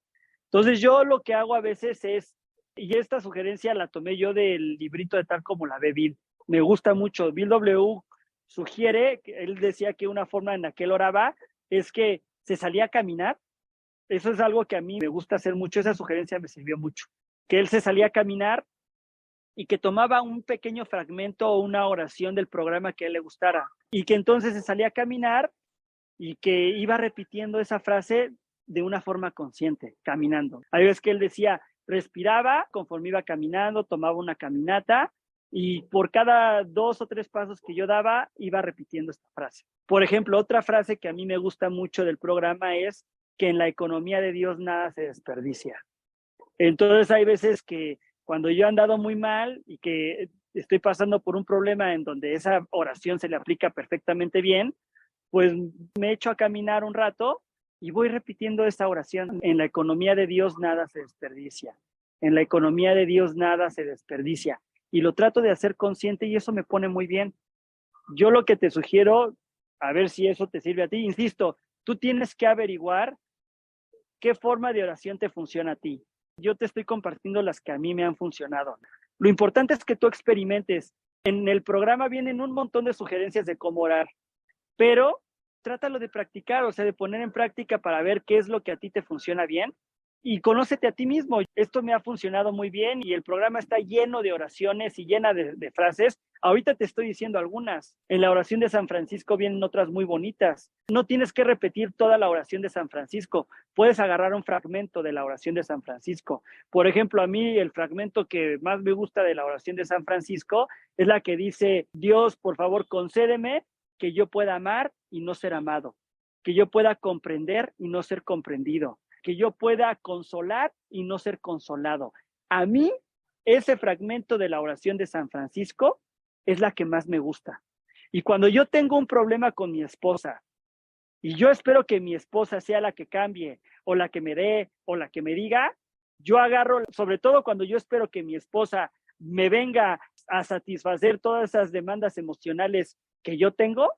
Entonces yo lo que hago a veces es, y esta sugerencia la tomé yo del librito de Tal como la ve Bill, me gusta mucho, Bill W. sugiere, él decía que una forma en la que él oraba es que se salía a caminar. Eso es algo que a mí me gusta hacer mucho, esa sugerencia me sirvió mucho, que él se salía a caminar y que tomaba un pequeño fragmento o una oración del programa que a él le gustara y que entonces se salía a caminar y que iba repitiendo esa frase de una forma consciente, caminando. Hay veces que él decía, respiraba conforme iba caminando, tomaba una caminata y por cada 2 o 3 pasos que yo daba, iba repitiendo esta frase. Por ejemplo, otra frase que a mí me gusta mucho del programa es que en la economía de Dios nada se desperdicia. Entonces hay veces que cuando yo he andado muy mal y que estoy pasando por un problema en donde esa oración se le aplica perfectamente bien, pues me echo a caminar un rato y voy repitiendo esta oración. En la economía de Dios nada se desperdicia. En la economía de Dios nada se desperdicia. Y lo trato de hacer consciente y eso me pone muy bien. Yo lo que te sugiero, a ver si eso te sirve a ti, insisto, tú tienes que averiguar qué forma de oración te funciona a ti. Yo te estoy compartiendo las que a mí me han funcionado. Lo importante es que tú experimentes. En el programa vienen un montón de sugerencias de cómo orar, pero trátalo de practicar, o sea, de poner en práctica para ver qué es lo que a ti te funciona bien y conócete a ti mismo. Esto me ha funcionado muy bien y el programa está lleno de oraciones y llena de frases. Ahorita te estoy diciendo algunas. En la oración de San Francisco vienen otras muy bonitas. No tienes que repetir toda la oración de San Francisco. Puedes agarrar un fragmento de la oración de San Francisco. Por ejemplo, a mí el fragmento que más me gusta de la oración de San Francisco es la que dice: Dios, por favor, concédeme que yo pueda amar y no ser amado, que yo pueda comprender y no ser comprendido, que yo pueda consolar y no ser consolado. A mí, ese fragmento de la oración de San Francisco es la que más me gusta. Y cuando yo tengo un problema con mi esposa, y yo espero que mi esposa sea la que cambie, o la que me dé, o la que me diga, yo agarro, sobre todo cuando yo espero que mi esposa me venga a satisfacer todas esas demandas emocionales que yo tengo,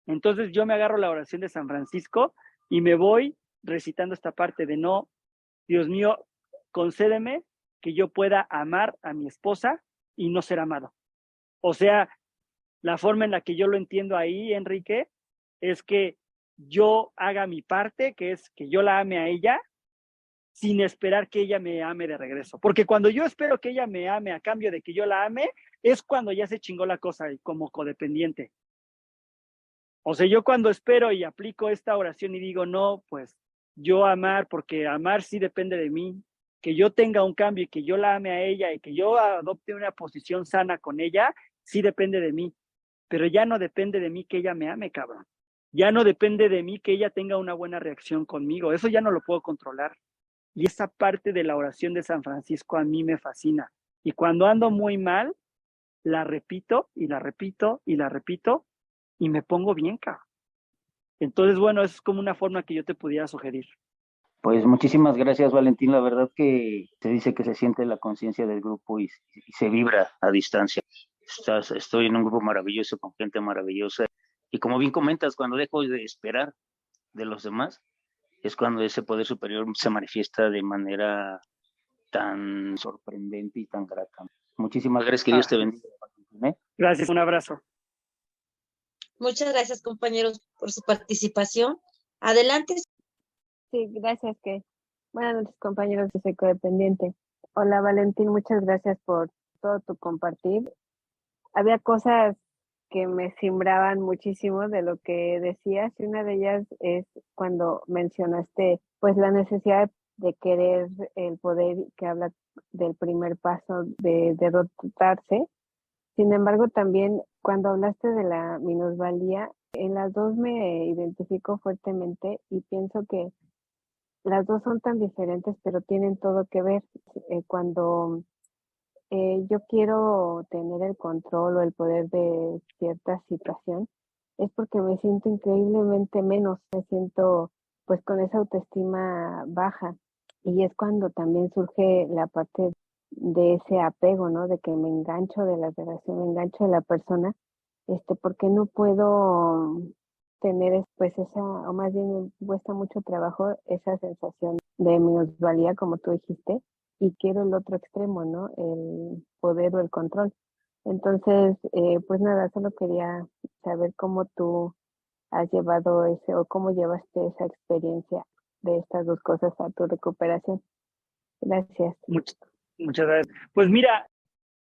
entonces yo me agarro la oración de San Francisco y me voy recitando esta parte de: no, Dios mío, concédeme que yo pueda amar a mi esposa y no ser amado. O sea, la forma en la que yo lo entiendo ahí, Enrique, es que yo haga mi parte, que es que yo la ame a ella, sin esperar que ella me ame de regreso. Porque cuando yo espero que ella me ame a cambio de que yo la ame, es cuando ya se chingó la cosa como codependiente. O sea, yo cuando espero y aplico esta oración y digo: no, pues yo amar, porque amar sí depende de mí, que yo tenga un cambio y que yo la ame a ella y que yo adopte una posición sana con ella, sí depende de mí. Pero ya no depende de mí que ella me ame, cabrón. Ya no depende de mí que ella tenga una buena reacción conmigo. Eso ya no lo puedo controlar. Y esa parte de la oración de San Francisco a mí me fascina. Y cuando ando muy mal, la repito y la repito y la repito y me pongo bien, cabrón. Entonces, bueno, eso es como una forma que yo te pudiera sugerir. Pues muchísimas gracias, Valentín. La verdad que se dice que se siente la conciencia del grupo y se vibra a distancia. Estoy en un grupo maravilloso, con gente maravillosa. Y como bien comentas, cuando dejo de esperar de los demás, es cuando ese poder superior se manifiesta de manera tan sorprendente y tan grata. Muchísimas gracias, que Dios te bendiga. Gracias, un abrazo. Muchas gracias, compañeros, por su participación. Adelante. Sí, gracias, que buenas noches, compañeros de Soy Codependiente. Hola, Valentín, muchas gracias por todo tu compartir. Había cosas que me simbraban muchísimo de lo que decías, y una de ellas es cuando mencionaste pues la necesidad de querer el poder, que habla del primer paso de derrotarse. Sin embargo, también cuando hablaste de la minusvalía, en las dos me identifico fuertemente y pienso que las dos son tan diferentes, pero tienen todo que ver. Cuando yo quiero tener el control o el poder de cierta situación, es porque me siento increíblemente menos, me siento pues con esa autoestima baja, y es cuando también surge la parte de ese apego, ¿no? De que me engancho de la relación, me engancho de la persona, porque no puedo tener pues esa, o más bien me cuesta mucho trabajo esa sensación de minusvalía, como tú dijiste, y quiero el otro extremo, ¿no? El poder o el control. Entonces, pues nada, solo quería saber cómo tú has llevado ese, o cómo llevaste esa experiencia de estas dos cosas a tu recuperación. Gracias. Muchas gracias. Pues mira,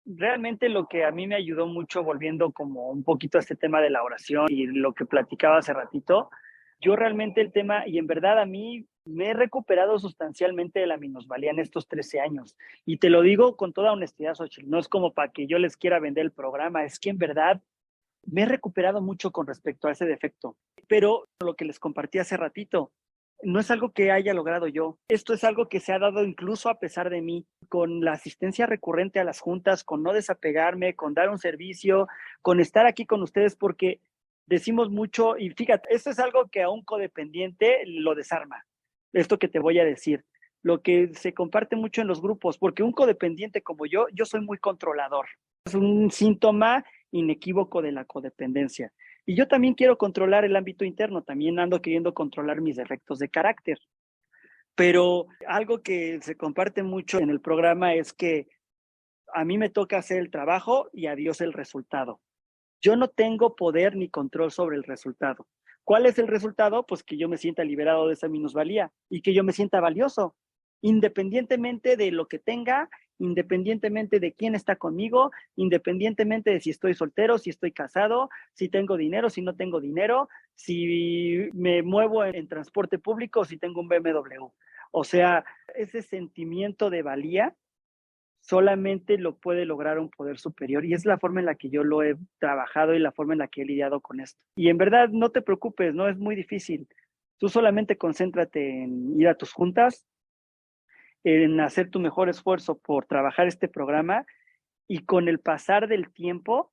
realmente lo que a mí me ayudó mucho, volviendo como un poquito a este tema de la oración y lo que platicaba hace ratito, yo realmente el tema, y en verdad a mí me he recuperado sustancialmente de la minusvalía en estos 13 años. Y te lo digo con toda honestidad, Xochitl, no es como para que yo les quiera vender el programa, es que en verdad me he recuperado mucho con respecto a ese defecto. Pero lo que les compartí hace ratito, no es algo que haya logrado yo. Esto es algo que se ha dado incluso a pesar de mí, con la asistencia recurrente a las juntas, con no desapegarme, con dar un servicio, con estar aquí con ustedes, porque decimos mucho, y fíjate, esto es algo que a un codependiente lo desarma, esto que te voy a decir, lo que se comparte mucho en los grupos, porque un codependiente como yo soy muy controlador. Es un síntoma inequívoco de la codependencia. Y yo también quiero controlar el ámbito interno, también ando queriendo controlar mis defectos de carácter. Pero algo que se comparte mucho en el programa es que a mí me toca hacer el trabajo y a Dios el resultado. Yo no tengo poder ni control sobre el resultado. ¿Cuál es el resultado? Pues que yo me sienta liberado de esa minusvalía y que yo me sienta valioso, independientemente de lo que tenga, independientemente de quién está conmigo, independientemente de si estoy soltero, si estoy casado, si tengo dinero, si no tengo dinero, si me muevo en transporte público, si tengo un BMW. O sea, ese sentimiento de valía solamente lo puede lograr un poder superior y es la forma en la que yo lo he trabajado y la forma en la que he lidiado con esto. Y en verdad, no te preocupes, no es muy difícil. Tú solamente concéntrate en ir a tus juntas, en hacer tu mejor esfuerzo por trabajar este programa y con el pasar del tiempo,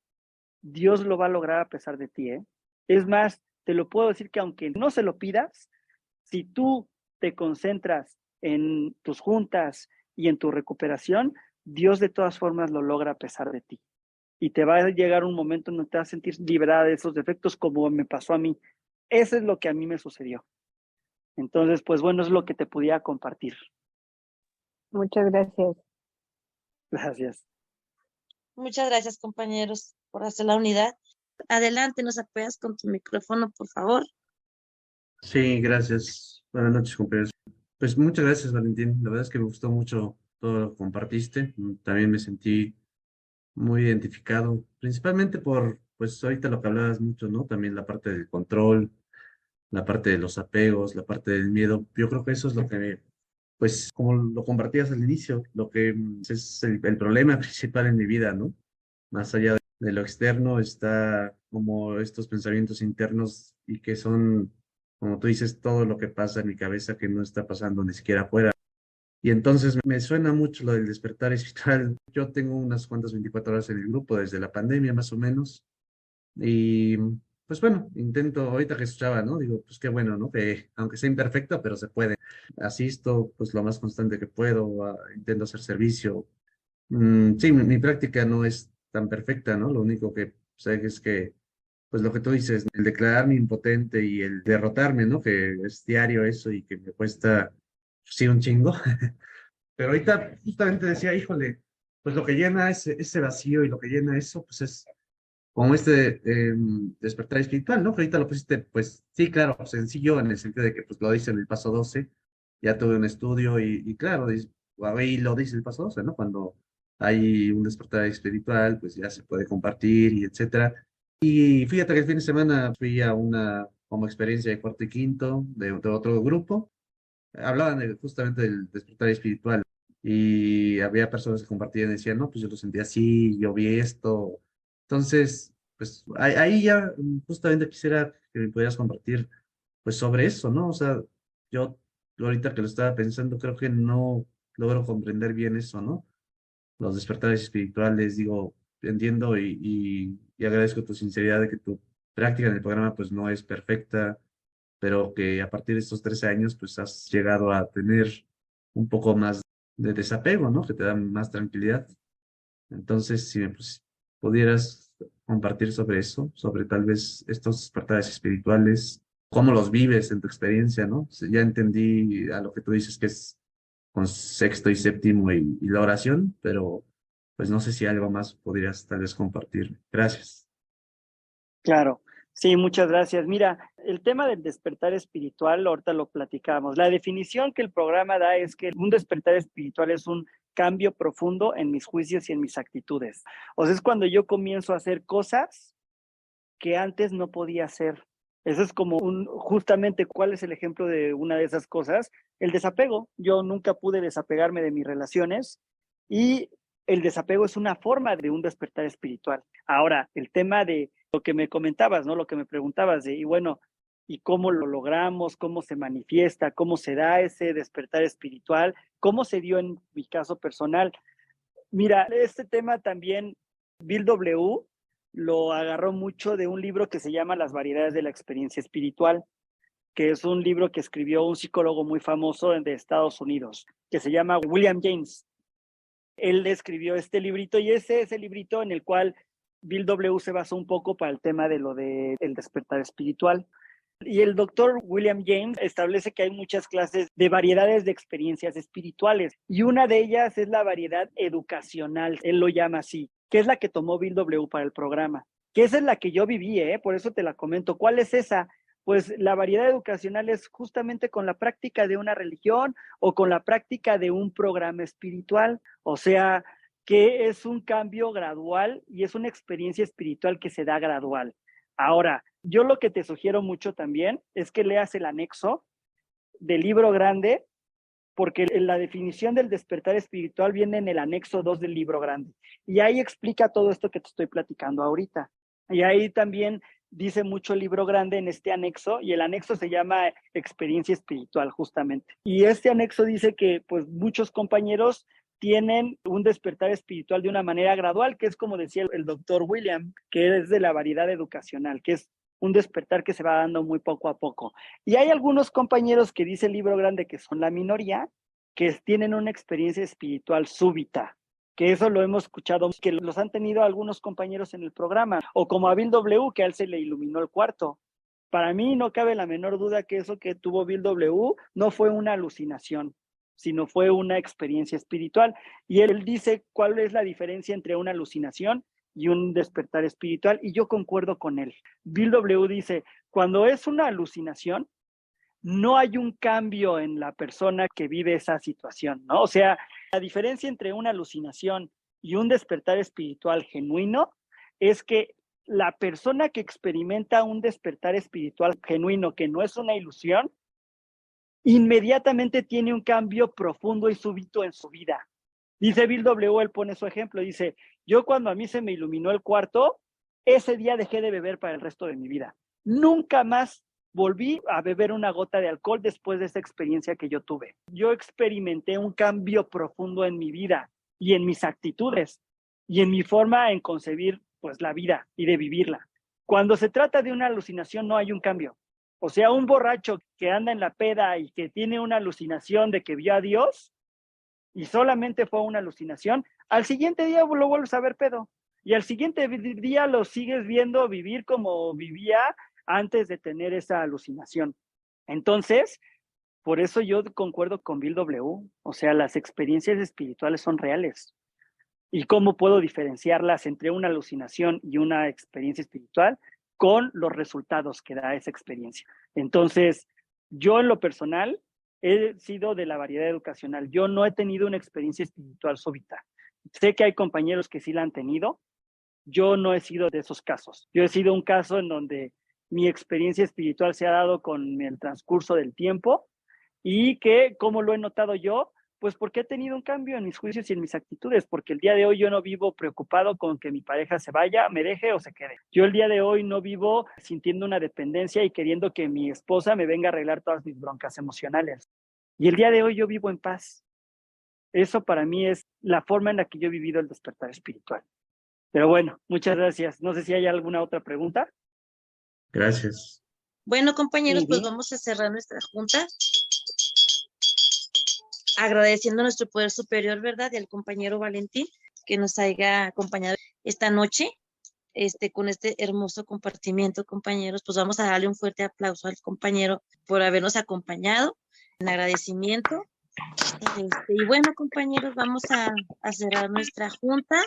Dios lo va a lograr a pesar de ti, ¿eh? Es más, te lo puedo decir que aunque no se lo pidas, si tú te concentras en tus juntas y en tu recuperación, Dios de todas formas lo logra a pesar de ti. Y te va a llegar un momento en donde te vas a sentir liberada de esos defectos como me pasó a mí. Eso es lo que a mí me sucedió. Entonces, pues bueno, es lo que te pudiera compartir. Muchas gracias. Gracias. Muchas gracias, compañeros, por hacer la unidad. Adelante, nos apoyas con tu micrófono, por favor. Sí, gracias. Buenas noches, compañeros. Pues muchas gracias, Valentín. La verdad es que me gustó mucho todo lo que compartiste. También me sentí muy identificado, principalmente por, pues ahorita lo que hablabas mucho, ¿no? También la parte del control, la parte de los apegos, la parte del miedo. Yo creo que eso es lo que, pues como lo compartías al inicio, lo que es el problema principal en mi vida, ¿no? Más allá de lo externo está como estos pensamientos internos y que son, como tú dices, todo lo que pasa en mi cabeza que no está pasando ni siquiera afuera. Y entonces me suena mucho lo del despertar espiritual. Yo tengo unas cuantas 24 horas en el grupo desde la pandemia más o menos. Y pues bueno, intento, ahorita que escuchaba, ¿no? Digo, pues qué bueno, ¿no? Que aunque sea imperfecto, pero se puede. Asisto pues lo más constante que puedo, intento hacer servicio. Sí, mi práctica no es tan perfecta, ¿no? Lo único que sé es que, pues lo que tú dices, el declararme impotente y el derrotarme, ¿no? Que es diario eso y que me cuesta, sí, un chingo. Pero ahorita justamente decía, híjole, pues lo que llena ese vacío y lo que llena eso, pues es como este despertar espiritual, ¿no? Que ahorita lo pusiste, pues sí, claro, sencillo en el sentido de que pues lo dice en el paso 12, ya tuve un estudio y claro, ahí lo dice el paso 12, ¿no? Cuando hay un despertar espiritual, pues ya se puede compartir y etcétera. Y fíjate que el fin de semana fui a una como experiencia de cuarto y quinto de otro grupo, hablaban justamente del despertar espiritual y había personas que compartían y decían, no, pues yo lo sentí así, yo vi esto. Entonces, pues ahí ya justamente quisiera que me pudieras compartir pues sobre eso, ¿no? O sea, yo ahorita que lo estaba pensando, creo que no logro comprender bien eso, ¿no? Los despertares espirituales, digo, entiendo y agradezco tu sinceridad de que tu práctica en el programa pues no es perfecta, pero que a partir de estos 13 años pues has llegado a tener un poco más de desapego, ¿no? Que te da más tranquilidad. Entonces, si me pudieras compartir sobre eso, sobre tal vez estos despertares espirituales, cómo los vives en tu experiencia, ¿no? Ya entendí a lo que tú dices que es con sexto y séptimo y la oración, pero pues no sé si algo más podrías tal vez compartir. Gracias. Claro, sí, muchas gracias. Mira, el tema del despertar espiritual, ahorita lo platicamos. La definición que el programa da es que un despertar espiritual es un cambio profundo en mis juicios y en mis actitudes. O sea, es cuando yo comienzo a hacer cosas que antes no podía hacer. Eso es como justamente, ¿cuál es el ejemplo de una de esas cosas? El desapego. Yo nunca pude desapegarme de mis relaciones y el desapego es una forma de un despertar espiritual. Ahora, el tema de lo que me comentabas, ¿no? Lo que me preguntabas y bueno, ¿y cómo lo logramos? ¿Cómo se manifiesta? ¿Cómo se da ese despertar espiritual? ¿Cómo se dio en mi caso personal? Mira, este tema también, Bill W. lo agarró mucho de un libro que se llama Las variedades de la experiencia espiritual, que es un libro que escribió un psicólogo muy famoso de Estados Unidos, que se llama William James. Él escribió este librito y ese es el librito en el cual Bill W. se basó un poco para el tema de lo del despertar espiritual. Y el doctor William James establece que hay muchas clases de variedades de experiencias espirituales y una de ellas es la variedad educacional, él lo llama así, que es la que tomó Bill W. para el programa, que esa es la que yo viví, por eso te la comento. ¿Cuál es esa? pues la variedad educacional es justamente con la práctica de una religión o con la práctica de un programa espiritual. O sea, que es un cambio gradual y es una experiencia espiritual que se da gradual. Ahora, yo lo que te sugiero mucho también es que leas el anexo del libro grande, porque la definición del despertar espiritual viene en el anexo 2 del libro grande. Y ahí explica todo esto que te estoy platicando ahorita. Y ahí también dice mucho el libro grande en este anexo, y el anexo se llama experiencia espiritual justamente. Y este anexo dice que pues muchos compañeros tienen un despertar espiritual de una manera gradual, que es como decía el doctor William, que es de la variedad educacional, que es un despertar que se va dando muy poco a poco. Y hay algunos compañeros que dice el libro grande que son la minoría, que tienen una experiencia espiritual súbita, que eso lo hemos escuchado, que los han tenido algunos compañeros en el programa, o como a Bill W., que a él se le iluminó el cuarto. Para mí no cabe la menor duda que eso que tuvo Bill W. no fue una alucinación, sino fue una experiencia espiritual. Y él dice cuál es la diferencia entre una alucinación y un despertar espiritual, y yo concuerdo con él. Bill W. dice, cuando es una alucinación, no hay un cambio en la persona que vive esa situación, ¿no? O sea, la diferencia entre una alucinación y un despertar espiritual genuino es que la persona que experimenta un despertar espiritual genuino, que no es una ilusión, inmediatamente tiene un cambio profundo y súbito en su vida. Dice Bill W., él pone su ejemplo, dice, yo cuando a mí se me iluminó el cuarto, ese día dejé de beber para el resto de mi vida. Nunca más volví a beber una gota de alcohol después de esa experiencia que yo tuve. Yo experimenté un cambio profundo en mi vida y en mis actitudes y en mi forma en concebir pues la vida y de vivirla. Cuando se trata de una alucinación no hay un cambio. O sea, un borracho que anda en la peda y que tiene una alucinación de que vio a Dios y solamente fue una alucinación, al siguiente día lo vuelves a ver pedo. Y al siguiente día lo sigues viendo vivir como vivía antes de tener esa alucinación. Entonces, por eso yo concuerdo con Bill W. O sea, las experiencias espirituales son reales. ¿Y cómo puedo diferenciarlas entre una alucinación y una experiencia espiritual? Con los resultados que da esa experiencia. Entonces, yo en lo personal he sido de la variedad educacional. Yo no he tenido una experiencia espiritual súbita. Sé que hay compañeros que sí la han tenido. Yo no he sido de esos casos. Yo he sido un caso en donde mi experiencia espiritual se ha dado con el transcurso del tiempo y que, ¿cómo lo he notado yo? Pues porque he tenido un cambio en mis juicios y en mis actitudes, porque el día de hoy yo no vivo preocupado con que mi pareja se vaya, me deje o se quede. Yo el día de hoy no vivo sintiendo una dependencia y queriendo que mi esposa me venga a arreglar todas mis broncas emocionales. Y el día de hoy yo vivo en paz. Eso para mí es la forma en la que yo he vivido el despertar espiritual. Pero bueno, muchas gracias. No sé si hay alguna otra pregunta. Gracias. Bueno, compañeros, pues vamos a cerrar nuestra junta agradeciendo a nuestro poder superior, ¿verdad? Y al compañero Valentín que nos haya acompañado esta noche con este hermoso compartimiento, compañeros. Pues vamos a darle un fuerte aplauso al compañero por habernos acompañado en agradecimiento. Y bueno, compañeros, vamos a cerrar nuestra junta.